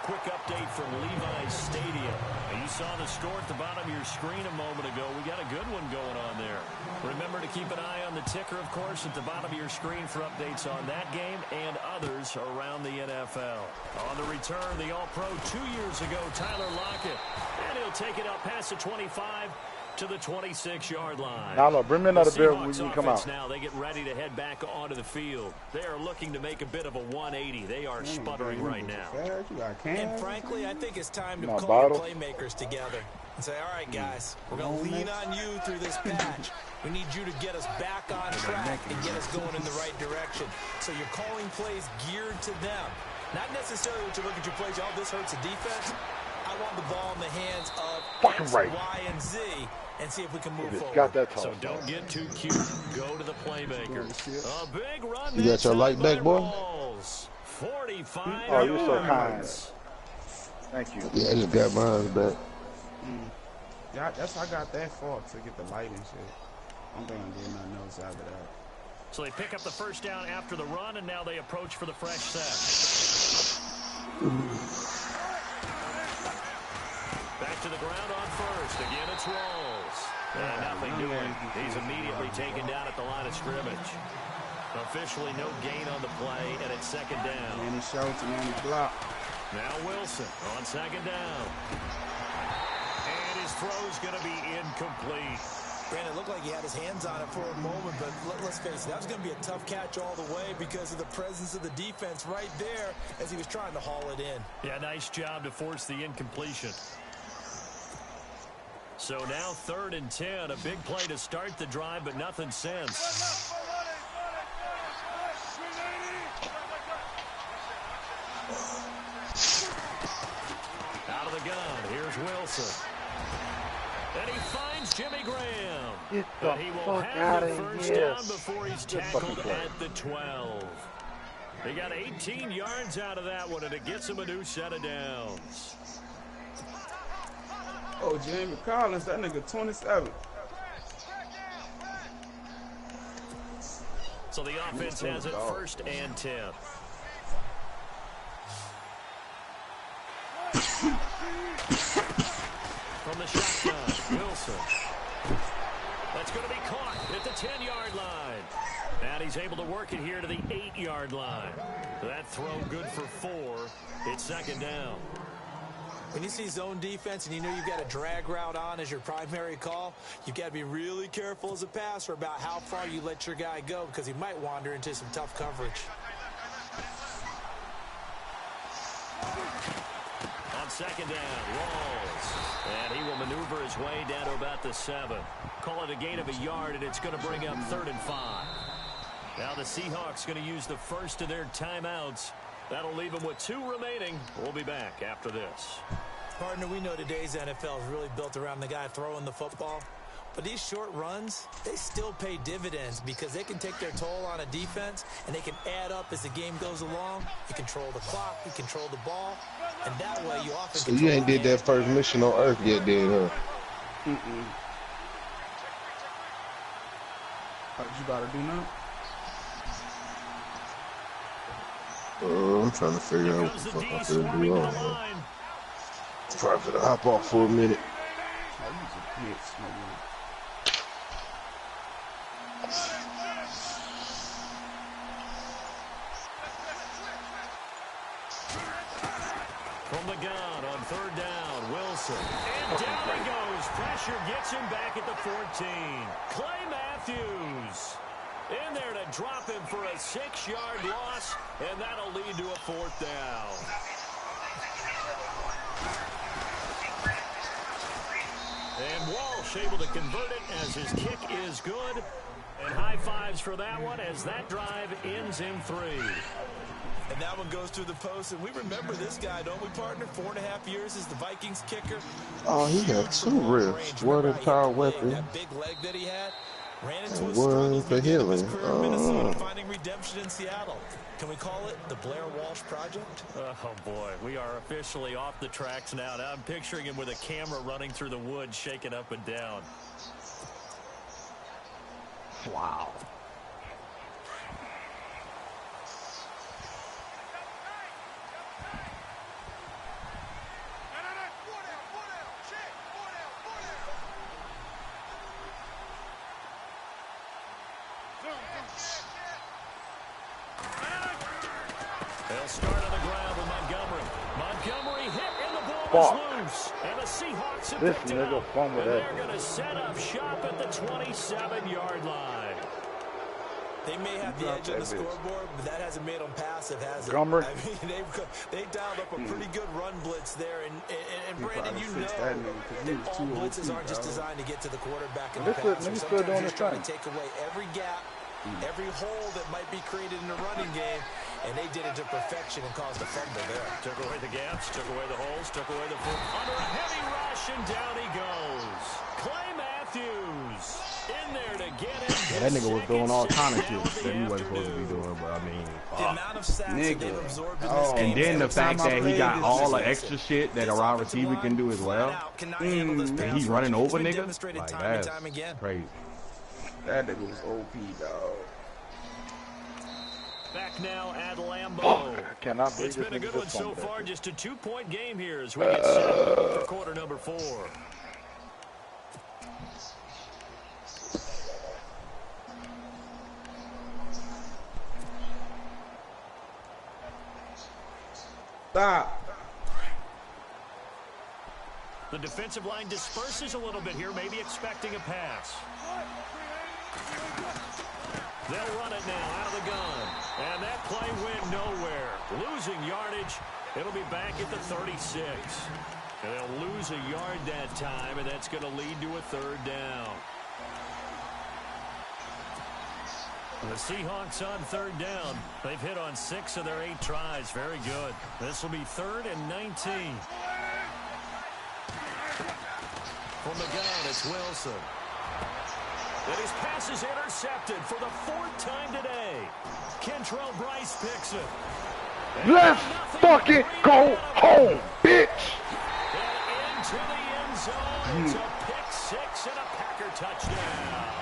Quick update from Levi's Stadium. And you saw the score at the bottom of your screen a moment ago. We got a good one going on there. Remember to keep an eye on the ticker, of course, at the bottom of your screen for updates on that game and others around the NFL. On the return, the All-Pro 2 years ago, Tyler Lockett. And he'll take it up past the 25 to the 26-yard line. Now, look, bring me another beer when you come out. Now they get ready to head back onto the field. They are looking to make a bit of a 180. They are sputtering right now. And frankly, I think it's time to call your playmakers together and say, all right, guys, we're going to lean on you through this patch. We need you to get us back on track and get us going in the right direction. So you're calling plays geared to them. Not necessarily what you look at your plays, oh, this hurts the defense. I want the ball in the hands of X, Y, and Z and see if we can move forward. Got that toss. So don't get too cute. Go to the playmakers. A big run. You got your light back, boy? 45 Oh, you're so kind. Thank you. Yeah, I just got mine back. Yeah, I got that fault to get the light and shit. I don't think I'm doing nothing else after that. So they pick up the 1st down after the run, and now they approach for the fresh set. Back to the ground on 1st. Again, it's Rawls. And nothing doing. He's immediately taken down at the line of scrimmage. Officially no gain on the play, and it's 2nd down. And he shouts and he blocked. Now Wilson on 2nd down. And his throw's going to be incomplete. Brandon, it looked like he had his hands on it for a moment, but let's face it, that was going to be a tough catch all the way because of the presence of the defense right there as he was trying to haul it in. Yeah, nice job to force the incompletion. So now 3rd and 10, a big play to start the drive, but nothing since. Out of the gun, here's Wilson. And he finds Jimmy Graham. Get the but he will fuck have out the of first here. down before he's tackled at the 12. They got 18 yards out of that one, and it gets him a new set of downs. Oh, Jamie Collins, that nigga 27. So the offense has it 1st and 10. From the shotgun, Wilson. That's going to be caught at the 10-yard line. And he's able to work it here to the 8-yard line. That throw good for 4. It's 2nd down. When you see zone defense and you know you've got a drag route on as your primary call, you've got to be really careful as a passer about how far you let your guy go because he might wander into some tough coverage. On 2nd down, Rawls. And he will maneuver his way down to about the 7. Call it a gain of a yard, and it's going to bring up 3rd and 5. Now the Seahawks going to use the first of their timeouts. That'll leave them with 2 remaining. We'll be back after this. Partner, we know today's NFL is really built around the guy throwing the football. But these short runs, they still pay dividends because they can take their toll on a defense and they can add up as the game goes along. You control the clock, you control the ball, and that way you often So you ain't did that first mission on Earth yet, did huh? What you gotta do now? I'm trying to figure out what the fuck I'm gonna do on. Probably gonna hop off for a minute. Oh, you a bitch, nigga. From the gun on third down, Wilson. And down he goes. Pressure gets him back at the 14. Clay Matthews in there to drop him for a 6-yard loss, and that'll lead to a 4th down. And Walsh able to convert it as his kick is good. And high fives for that one as that drive ends in 3. And that one goes through the post. And we remember this guy, don't we, partner? 4.5 years as the Vikings kicker. Oh, he had 2 ribs. What a tall weapon. That big leg that he had ran into a What struggle the beginning of his healing? career in Minnesota, finding redemption in Seattle. Can we call it the Blair Walsh Project? Oh, boy. We are officially off the tracks now. Now I'm picturing him with a camera running through the woods, shaking up and down. Wow. They'll start on the ground with Montgomery. Montgomery hit and the ball is loose. And the Seahawks have picked it up. And they're going to set up shop at the 27-yard line. They may have the edge on the scoreboard, but that hasn't made them passive, has it? Montgomery. I mean, they dialed up a pretty good run blitz there. And Brandon, you know that all blitzes aren't just designed to get to the quarterback in the pass. Sometimes you're just trying to take away every gap, every hole that might be created in the running game. And they did it to perfection and caused a fumble there. Took away the gaps, took away the holes, took away the foot. Under a heavy rush, and down he goes. Clay Matthews in there to get him. Yeah, that nigga was doing all kind of shit that he wasn't supposed to be doing, but I mean, the amount of sacks that they've absorbed in this game. And then the fact that he got all the extra shit that a wide receiver can do as well. And he's running over niggas. Like, that's crazy. That nigga was OP, dog. Back now at Lambeau. It's been a good one so far. Just a 2-point game here as we get set for quarter number 4. Stop. The defensive line disperses a little bit here, maybe expecting a pass. They'll run it now out of the gun. And that play went nowhere. Losing yardage. It'll be back at the 36. And they'll lose a yard that time, and that's going to lead to a 3rd down. The Seahawks on 3rd down. They've hit on 6 of their 8 tries. Very good. This will be 3rd and 19. From the gun, it's Wilson. And his pass is intercepted for the 4th time today. Kentrell Bryce picks it. Let's fucking go home, bitch! And into the end zone. It's a pick 6 and a Packer touchdown.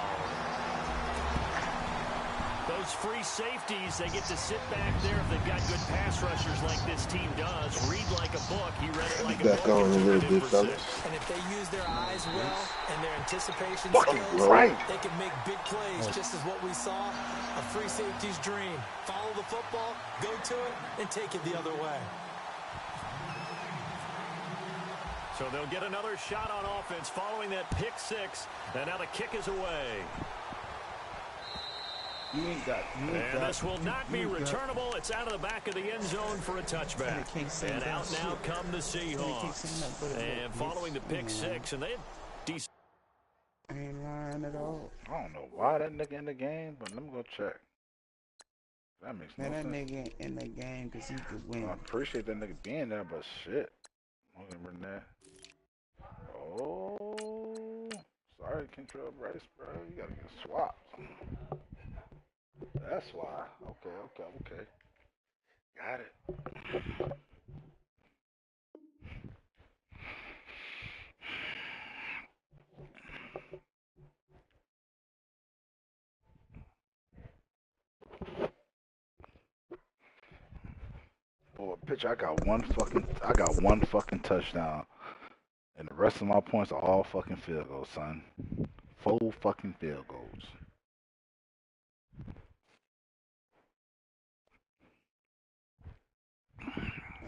Those free safeties, they get to sit back there if they've got good pass rushers like this team does. Read like a book. He read it like a book. On a little bit, fellas. And if they use their eyes well and their anticipation Fucking skills, right. they can make big plays, just as what we saw, a free safety's dream. Follow the football, go to it, and take it the other way. So they'll get another shot on offense following that pick 6. And now the kick is away. And this will not be returnable. It's out of the back of the end zone for a touchback. And out now come the Seahawks. And following the pick 6, and they had decent. Ain't lying at all. I don't know why that nigga in the game, but let me go check. That makes no sense. That nigga in the game because he could win. I appreciate that nigga being there, but shit. Remember that. Oh, sorry, Kentrell Bryce, bro. You gotta get swapped. That's why. Okay. Got it. Boy, pitch, I got one fucking touchdown. And the rest of my points are all fucking field goals, son. 4 fucking field goals.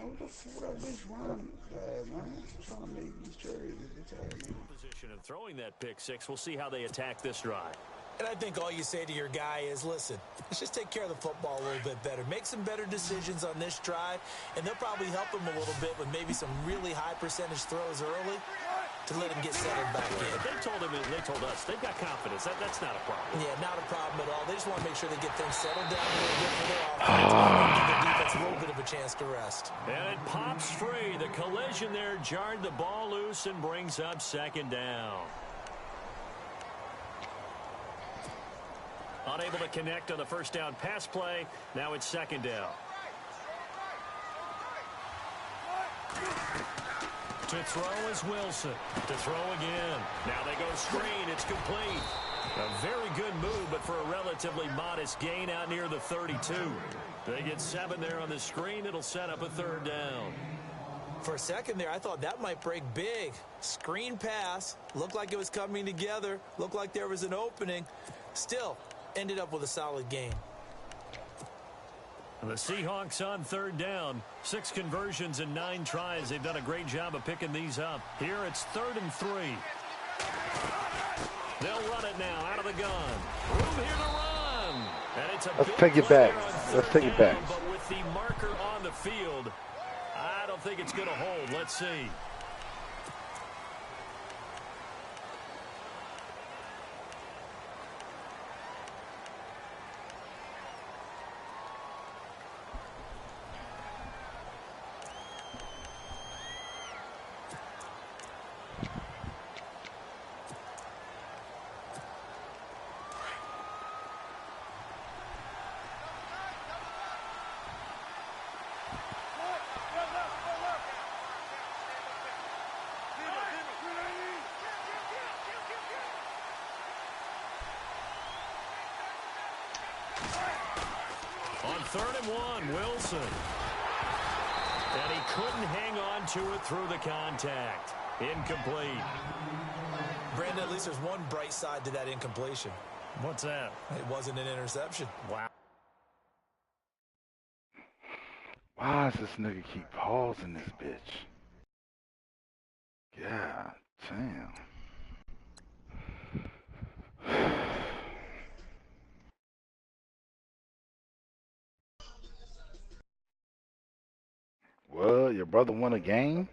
What the fuck that bitch run, man? I'm trying to make these cherries. Position of throwing that pick six. We'll see how they attack this drive. And I think all you say to your guy is, listen, let's just take care of the football a little bit better. Make some better decisions on this drive, and they'll probably help him a little bit with maybe some really high percentage throws early to let him get settled back in. But they told us, they've got confidence. That's not a problem. Yeah, not a problem at all. They just want to make sure they get things settled down a little bit for their offense and give the defense a little bit of a chance to rest. And it pops free. The collision there jarred the ball loose and brings up second down. Unable to connect on the first down pass play. Now it's second down. To throw is Wilson. To throw again. Now they go screen. It's complete. A very good move, but for a relatively modest gain out near the 32. They get 7 there on the screen. It'll set up a third down. For a second there, I thought that might break big. Screen pass. Looked like it was coming together. Looked like there was an opening. Still, ended up with a solid game. The Seahawks on third down. 6 conversions in 9 tries. They've done a great job of picking these up. Here it's 3rd and 3. They'll run it now out of the gun. Room here to run. And it's a Let's take it back. Let's take it back. But with the marker on the field, I don't think it's going to hold. Let's see. On 3rd and 1, Wilson. And he couldn't hang on to it through the contact. Incomplete. Brandon, at least there's one bright side to that incompletion. What's that? It wasn't an interception. Wow. Why does this nigga keep pausing this bitch? God damn. Well, your brother won a game?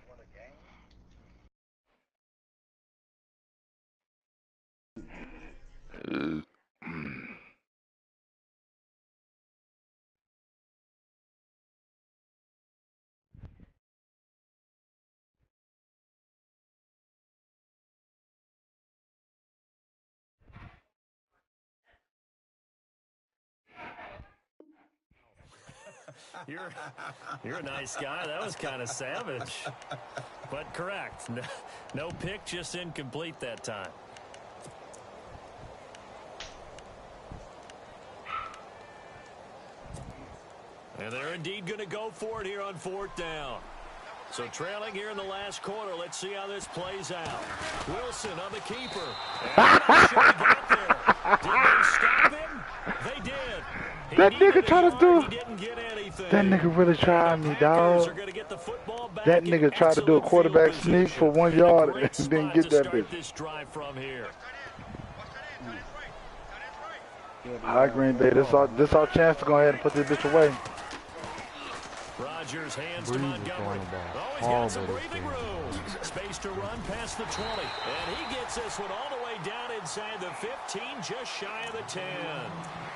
You're a nice guy. That was kind of savage. But correct. No pick, just incomplete that time. And they're indeed going to go for it here on 4th down. So trailing here in the last quarter. Let's see how this plays out. Wilson on the keeper. And should get there. Did they stop him? They did. That nigga tried to do. That nigga really tried me, dog. That nigga tried to do a quarterback sneak for 1 yard and didn't get that bitch. All right, Green Bay, this our chance to go ahead and put this bitch away. Rodgers hands to Montgomery. Oh, he's got some breathing room. Space to run past the 20. And he gets this one all the way down inside the 15, just shy of the 10.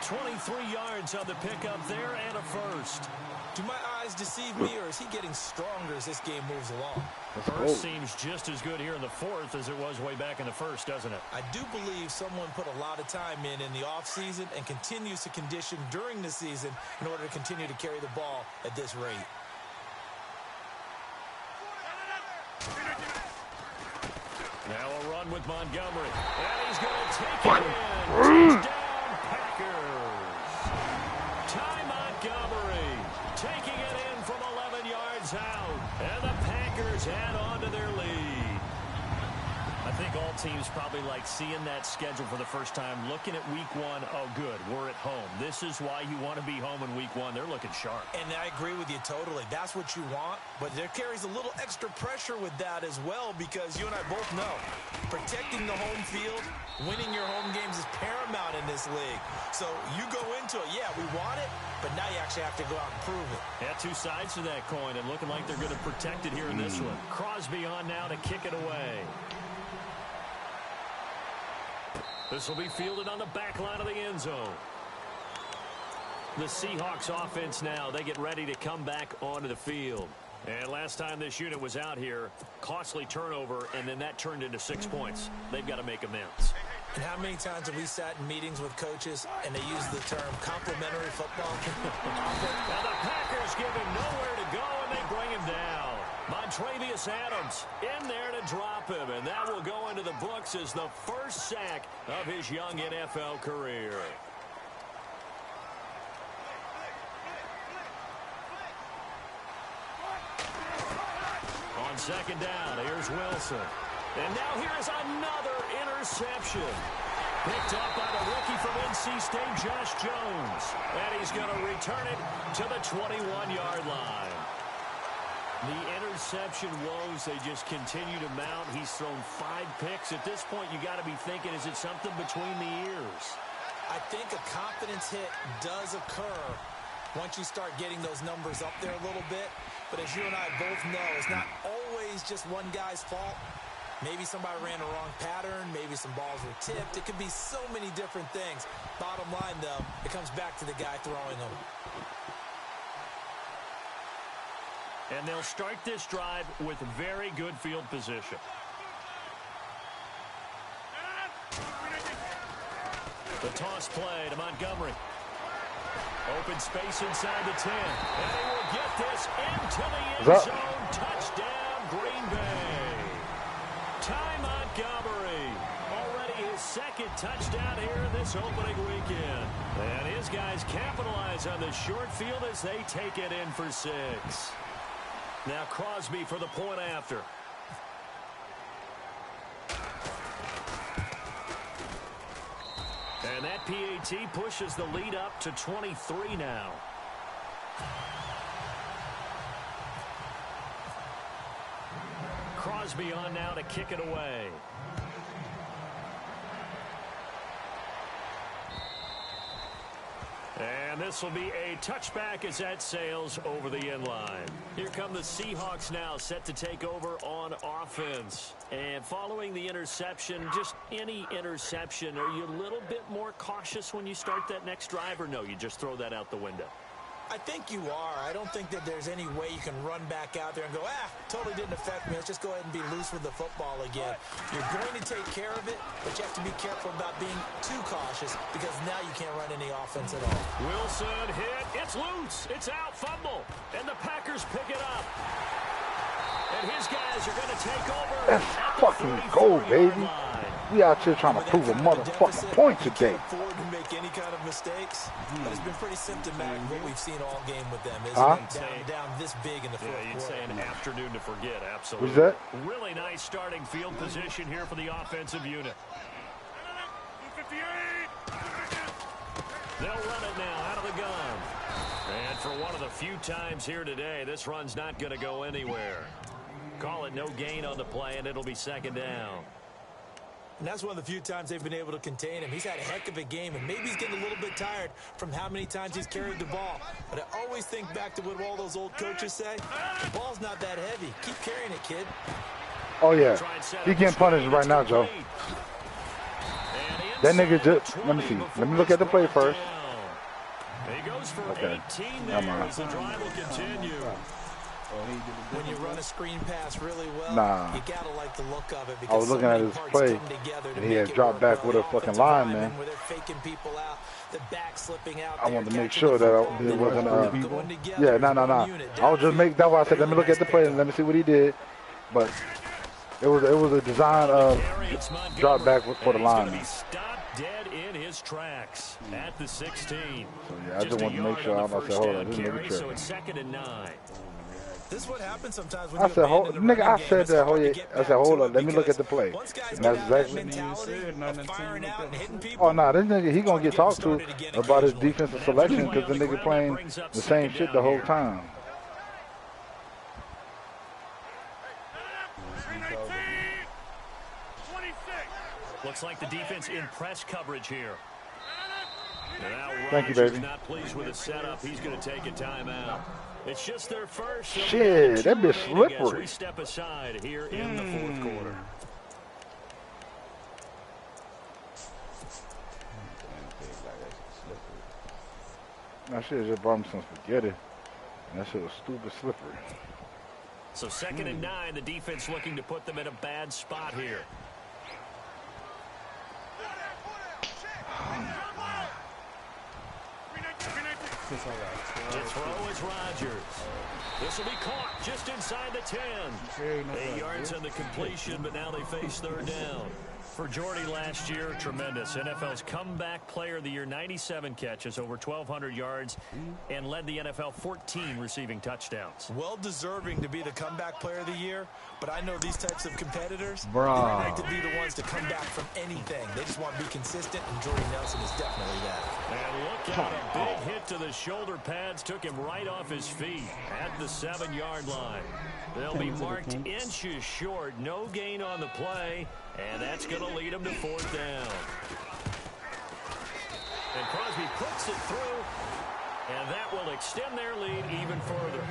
23 yards on the pickup there and a first. Do my eyes deceive me, or is he getting stronger as this game moves along? First seems just as good here in the 4th as it was way back in the 1st, doesn't it? I do believe someone put a lot of time in the offseason and continues to condition during the season in order to continue to carry the ball at this rate. Now a run with Montgomery. And he's going to take it in. Touchdown, Packers. Ty Montgomery taking it in from 11 yards out. And the Packers add on to their lead. I think all teams probably like seeing that schedule for the first time, looking at week 1. Oh, good, we're at home. This is why you want to be home in week 1. They're looking sharp. And I agree with you totally. That's what you want, but there carries a little extra pressure with that as well, because you and I both know protecting the home field, winning your home games is paramount in this league. So you go into it, yeah, we want it, but now you actually have to go out and prove it. Yeah, two sides to that coin, and looking like they're going to protect it here in this one. Crosby on now to kick it away. This will be fielded on the back line of the end zone. The Seahawks offense now, they get ready to come back onto the field. And last time this unit was out here, costly turnover, and then that turned into 6 points. They've got to make amends. And how many times have we sat in meetings with coaches and they use the term complementary football? Now the Packers give him nowhere to go, and they bring him down. Montravius Adams in there to drop him, and that will go into the books as the first sack of his young NFL career. On second down, here's Wilson. And now here's another interception. Picked up by the rookie from NC State, Josh Jones. And he's going to return it to the 21-yard line. The interception woes, they just continue to mount. He's thrown 5 picks. At this point, you got to be thinking, is it something between the ears? I think a confidence hit does occur once you start getting those numbers up there a little bit. But as you and I both know, it's not always just one guy's fault. Maybe somebody ran the wrong pattern. Maybe some balls were tipped. It could be so many different things. Bottom line, though, it comes back to the guy throwing them. And they'll start this drive with very good field position. The toss play to Montgomery. Open space inside the 10. And he will get this into the end zone. Touchdown, Green Bay. Ty Montgomery. Already his second touchdown here in this opening weekend. And his guys capitalize on the short field as they take it in for 6. Now Crosby for the point after. And that PAT pushes the lead up to 23 now. Crosby on now to kick it away. And this will be a touchback as that sails over the end line. Here come the Seahawks now, set to take over on offense. And following the interception, just any interception, are you a little bit more cautious when you start that next drive, or no, you just throw that out the window? I think you are. I don't think that there's any way you can run back out there and go, totally didn't affect me. Let's just go ahead and be loose with the football again. You're going to take care of it, but you have to be careful about being too cautious, because now you can't run any offense at all. Wilson hit. It's loose. It's out. Fumble. And the Packers pick it up. And his guys are going to take over. Let's fucking go, baby. We out here trying to prove a motherfucking point today. Afford to make any kind of mistakes, but it's been pretty symptomatic what we've seen all game with them, isn't it? Down this big in the fourth quarter. You'd say an afternoon to forget, absolutely. What's that? Really nice starting field position here for the offensive unit. They'll run it now out of the gun. And for one of the few times here today, this run's not going to go anywhere. Call it no gain on the play, and it'll be second down. And that's one of the few times they've been able to contain him. He's had a heck of a game, and maybe he's getting a little bit tired from how many times he's carried the ball. But I always think back to what all those old coaches say. The ball's not that heavy. Keep carrying it, kid. Oh, yeah. He's getting punished right now, Joe. That nigga just, let me see. Let me look at the play first. He goes for Okay. 18 there as the drive will continue. When you run a screen pass really well, you gotta like the look of it, because I was looking at his play, and he had dropped back with a fucking line, man. Where they're faking people out, the back slipping out. I wanted to make sure that it wasn't yeah, no. I was just that's why I said let me look at the play and let me see what he did. But it was a design of drop back for the line, man. Dead in his tracks at the 16. So yeah, I just wanted to make sure. I'm about to say, hold on, this nigga tripping. So it's 2nd and 9. This is what happens sometimes when I said, nigga, I said that. I said, hold up, let me look at the play. And that's exactly. Oh no, this nigga, he gonna get talked to about his defensive selection because the nigga playing the same shit the whole time. Looks like the defense in press coverage here. Thank you, baby. Not pleased with the setup. He's going to take a timeout. It's just their first. Shit, that bitch slippery. We step aside here in the fourth quarter. That shit just brought me some spaghetti. And that shit was stupid slippery. So 2nd and 9, the defense looking to put them in a bad spot here. To throw is Rodgers. This will be caught just inside the 10. 8 yards on the completion, but now they face 3rd down. For Jordy last year, tremendous. NFL's comeback player of the year, 97 catches, over 1,200 yards, and led the NFL 14 receiving touchdowns. Well deserving to be the comeback player of the year, but I know these types of competitors, they like to be the ones to come back from anything. They just want to be consistent, and Jordy Nelson is definitely that. And look out, a big hit to the shoulder pads took him right off his feet at the 7-yard line. They'll be marked inches short, no gain on the play, and that's going to lead them to 4th down. And Crosby puts it through, and that will extend their lead even further.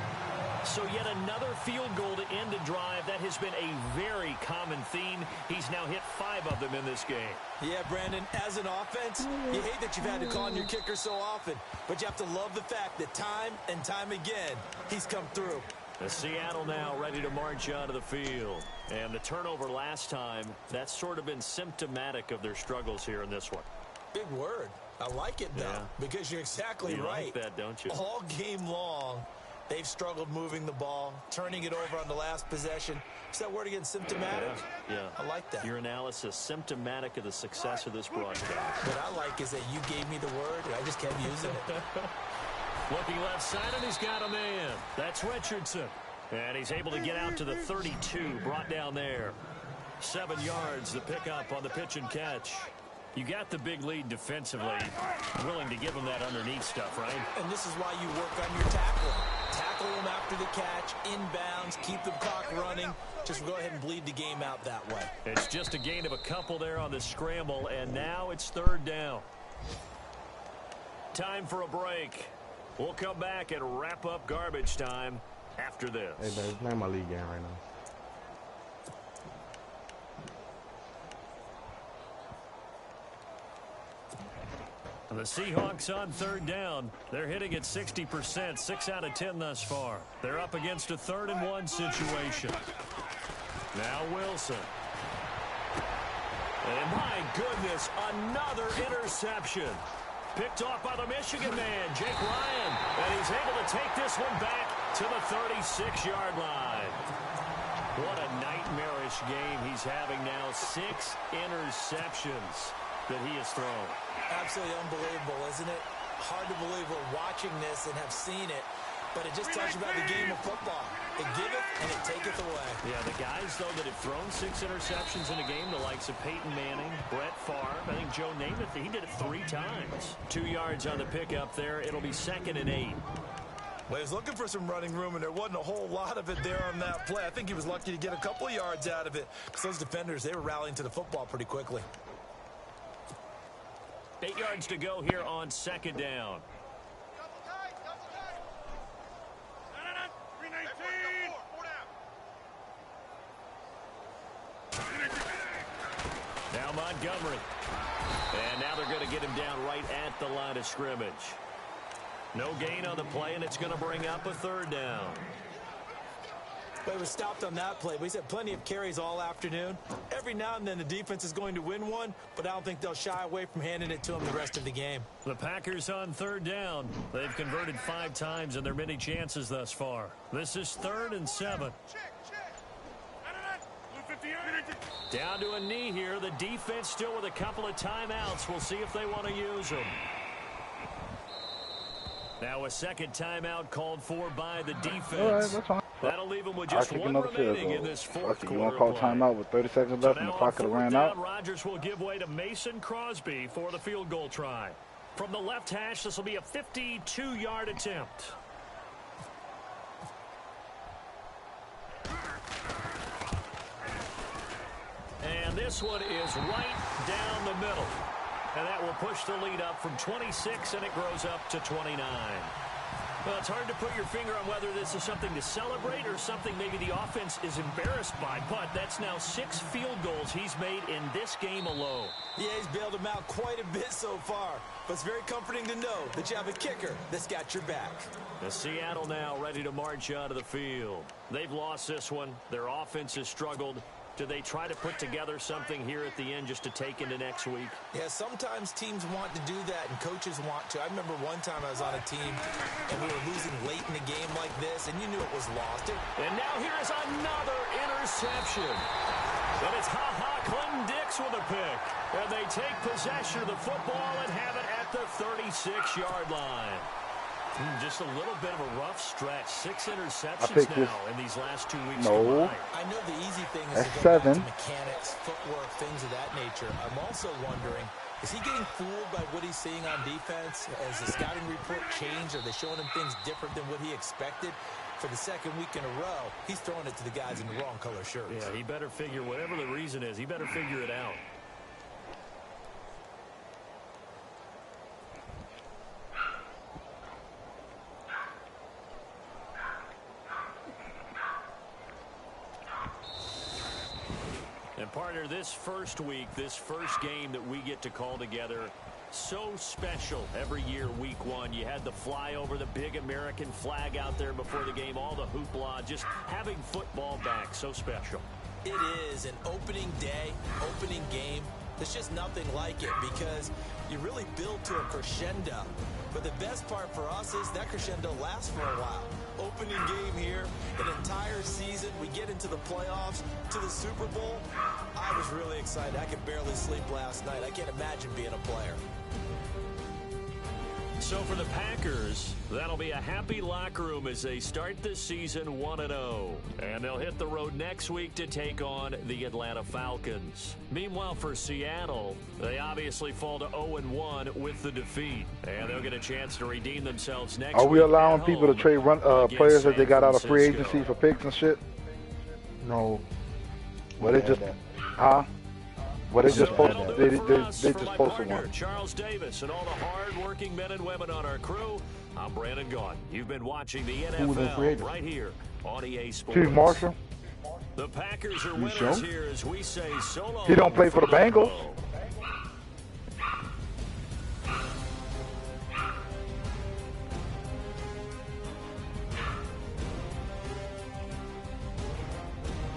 So yet another field goal to end a drive. That has been a very common theme. He's now hit 5 of them in this game. Yeah, Brandon, as an offense, you hate that you've had to call on your kicker so often, but you have to love the fact that time and time again, he's come through. The Seattle now ready to march out of the field. And the turnover last time, that's sort of been symptomatic of their struggles here in this one. Big word. I like it, though, because you're exactly right. You like that, don't you? All game long, they've struggled moving the ball, turning it over on the last possession. Is that word again, symptomatic? Yeah. I like that. Your analysis, symptomatic of the success of this broadcast. What I like is that you gave me the word, and I just kept using it. Looking left side, and he's got a man. That's Richardson. And he's able to get out to the 32, brought down there. 7 yards, the pickup on the pitch and catch. You got the big lead defensively. Willing to give him that underneath stuff, right? And this is why you work on your tackle. Tackle him after the catch, inbounds, keep the clock running. Just go ahead and bleed the game out that way. It's just a gain of a couple there on the scramble, and now it's 3rd down. Time for a break. We'll come back and wrap up garbage time after this. Hey, baby, play my league game right now. The Seahawks on 3rd down. They're hitting at 60%, 6 out of 10 thus far. They're up against a 3rd and 1 situation. Now Wilson. And my goodness, another interception. Picked off by the Michigan man, Jake Ryan. And he's able to take this one back to the 36-yard line. What a nightmarish game he's having now. 6 interceptions that he has thrown. Absolutely unbelievable, isn't it? Hard to believe we're watching this and have seen it, but it just tells you about the game of football. It giveth and it taketh away. Yeah, the guys, though, that have thrown 6 interceptions in a game, the likes of Peyton Manning, Brett Favre, I think Joe Namath, he did it 3 times. 2 yards on the pickup there. It'll be 2nd and 8. Well, he was looking for some running room, and there wasn't a whole lot of it there on that play. I think he was lucky to get a couple of yards out of it because those defenders, they were rallying to the football pretty quickly. 8 yards to go here on 2nd down. Now Montgomery. And now they're going to get him down right at the line of scrimmage. No gain on the play, and it's going to bring up a 3rd down. But he was stopped on that play. But he's had plenty of carries all afternoon. Every now and then the defense is going to win one, but I don't think they'll shy away from handing it to him the rest of the game. The Packers on 3rd down. They've converted 5 times in their many chances thus far. This is 3rd and 7. Down to a knee here. The defense still with a couple of timeouts. We'll see if they want to use them. Now a 2nd timeout called for by the defense. All right, that's fine. That'll leave him with I'll just kick one another field remaining in goal. this fourth Okay, quarter. you want to call timeout with 30 seconds left and the clock could have ran out? Rodgers will give way to Mason Crosby for the field goal try. From the left hash, this will be a 52-yard attempt. And this one is right down the middle. And that will push the lead up from 26, and it grows up to 29. Well, it's hard to put your finger on whether this is something to celebrate or something maybe the offense is embarrassed by. But that's now 6 field goals he's made in this game alone. Yeah, he's bailed him out quite a bit so far. But it's very comforting to know that you have a kicker that's got your back. The Seattle now ready to march out of the field. They've lost this one. Their offense has struggled. Do they try to put together something here at the end just to take into next week? Yeah, sometimes teams want to do that and coaches want to. I remember one time I was on a team and we were losing late in a game like this and you knew it was lost. And now here's another interception. And it's Clinton Dix with a pick. And they take possession of the football and have it at the 36-yard line. Just a little bit of a rough stretch. 6 interceptions now in these last 2 weeks. No. I know the easy thing is that's to go 7. back to mechanics, footwork, things of that nature. I'm also wondering, is he getting fooled by what he's seeing on defense? Has the scouting report changed? Are they showing him things different than what he expected? For the second week in a row, he's throwing it to the guys in the wrong color shirts. Yeah, he better figure, whatever the reason is, he better figure it out. And partner, this first week, this first game that we get to call together, so special every year, week 1. You had the flyover, the big American flag out there before the game, all the hoopla, just having football back, so special. It is an opening day, opening game. There's just nothing like it because you really build to a crescendo. But the best part for us is that crescendo lasts for a while. Opening game here, an entire season, we get into the playoffs, to the Super Bowl. I was really excited. I could barely sleep last night. I can't imagine being a player. So for the Packers, that'll be a happy locker room as they start the season 1-0. And they'll hit the road next week to take on the Atlanta Falcons. Meanwhile, for Seattle, they obviously fall to 0-1 with the defeat. And they'll get a chance to redeem themselves next week. Are we allowing people to trade players that they got out of free agency for picks and shit? No. Well, they just, huh? Well, they just posted. They just posted one. Charles Davis and all the hard-working men and women on our crew. I'm Brandon Gaudin. You've been watching the NFL right here on EA Sports. Steve Marshall. The Packers are winners here as we say so long. He don't play for the Bengals.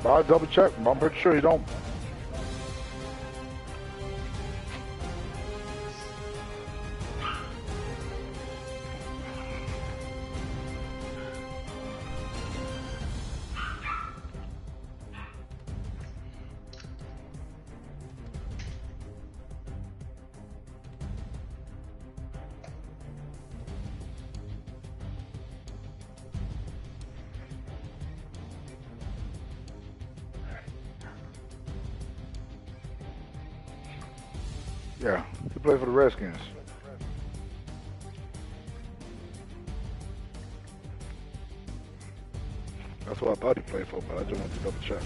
I'll double check. I'm pretty sure he don't. Yeah, he played for the Redskins. That's what I thought he played for, but I just wanted to double check.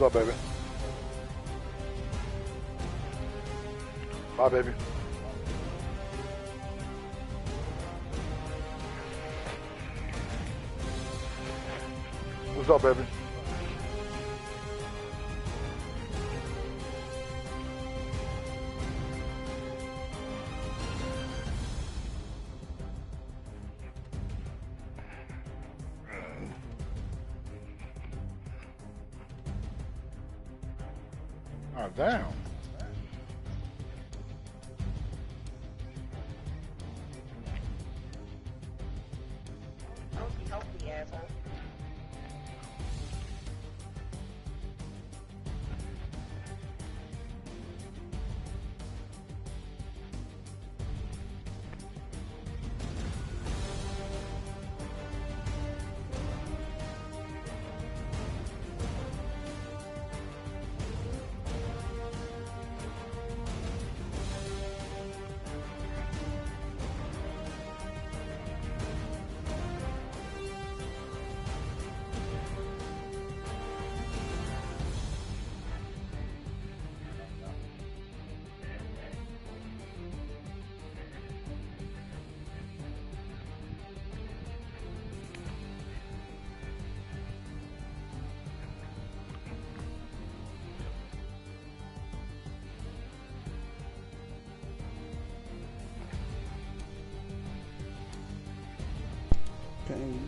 up, baby? Bye, baby. What's up, baby? Oh, damn. Hokey, asshole.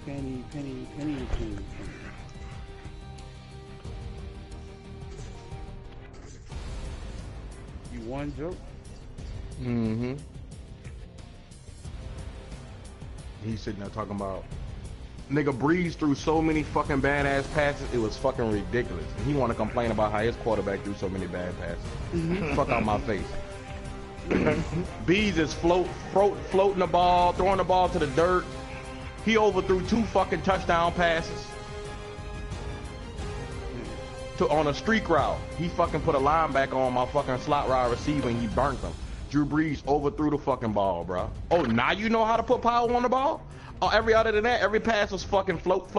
Penny. You won, Joe? Mm-hmm. He's sitting there talking about nigga Breeze threw so many fucking badass passes, it was fucking ridiculous. And he want to complain about how his quarterback threw so many bad passes. Fuck out my face. Bees is floating the ball, throwing the ball to the dirt. He overthrew 2 fucking touchdown passes on a streak route. He fucking put a linebacker on my fucking slot wide receiver and he burnt them. Drew Brees overthrew the fucking ball, bro. Oh, now you know how to put power on the ball? Oh, every other than that, every pass was fucking float.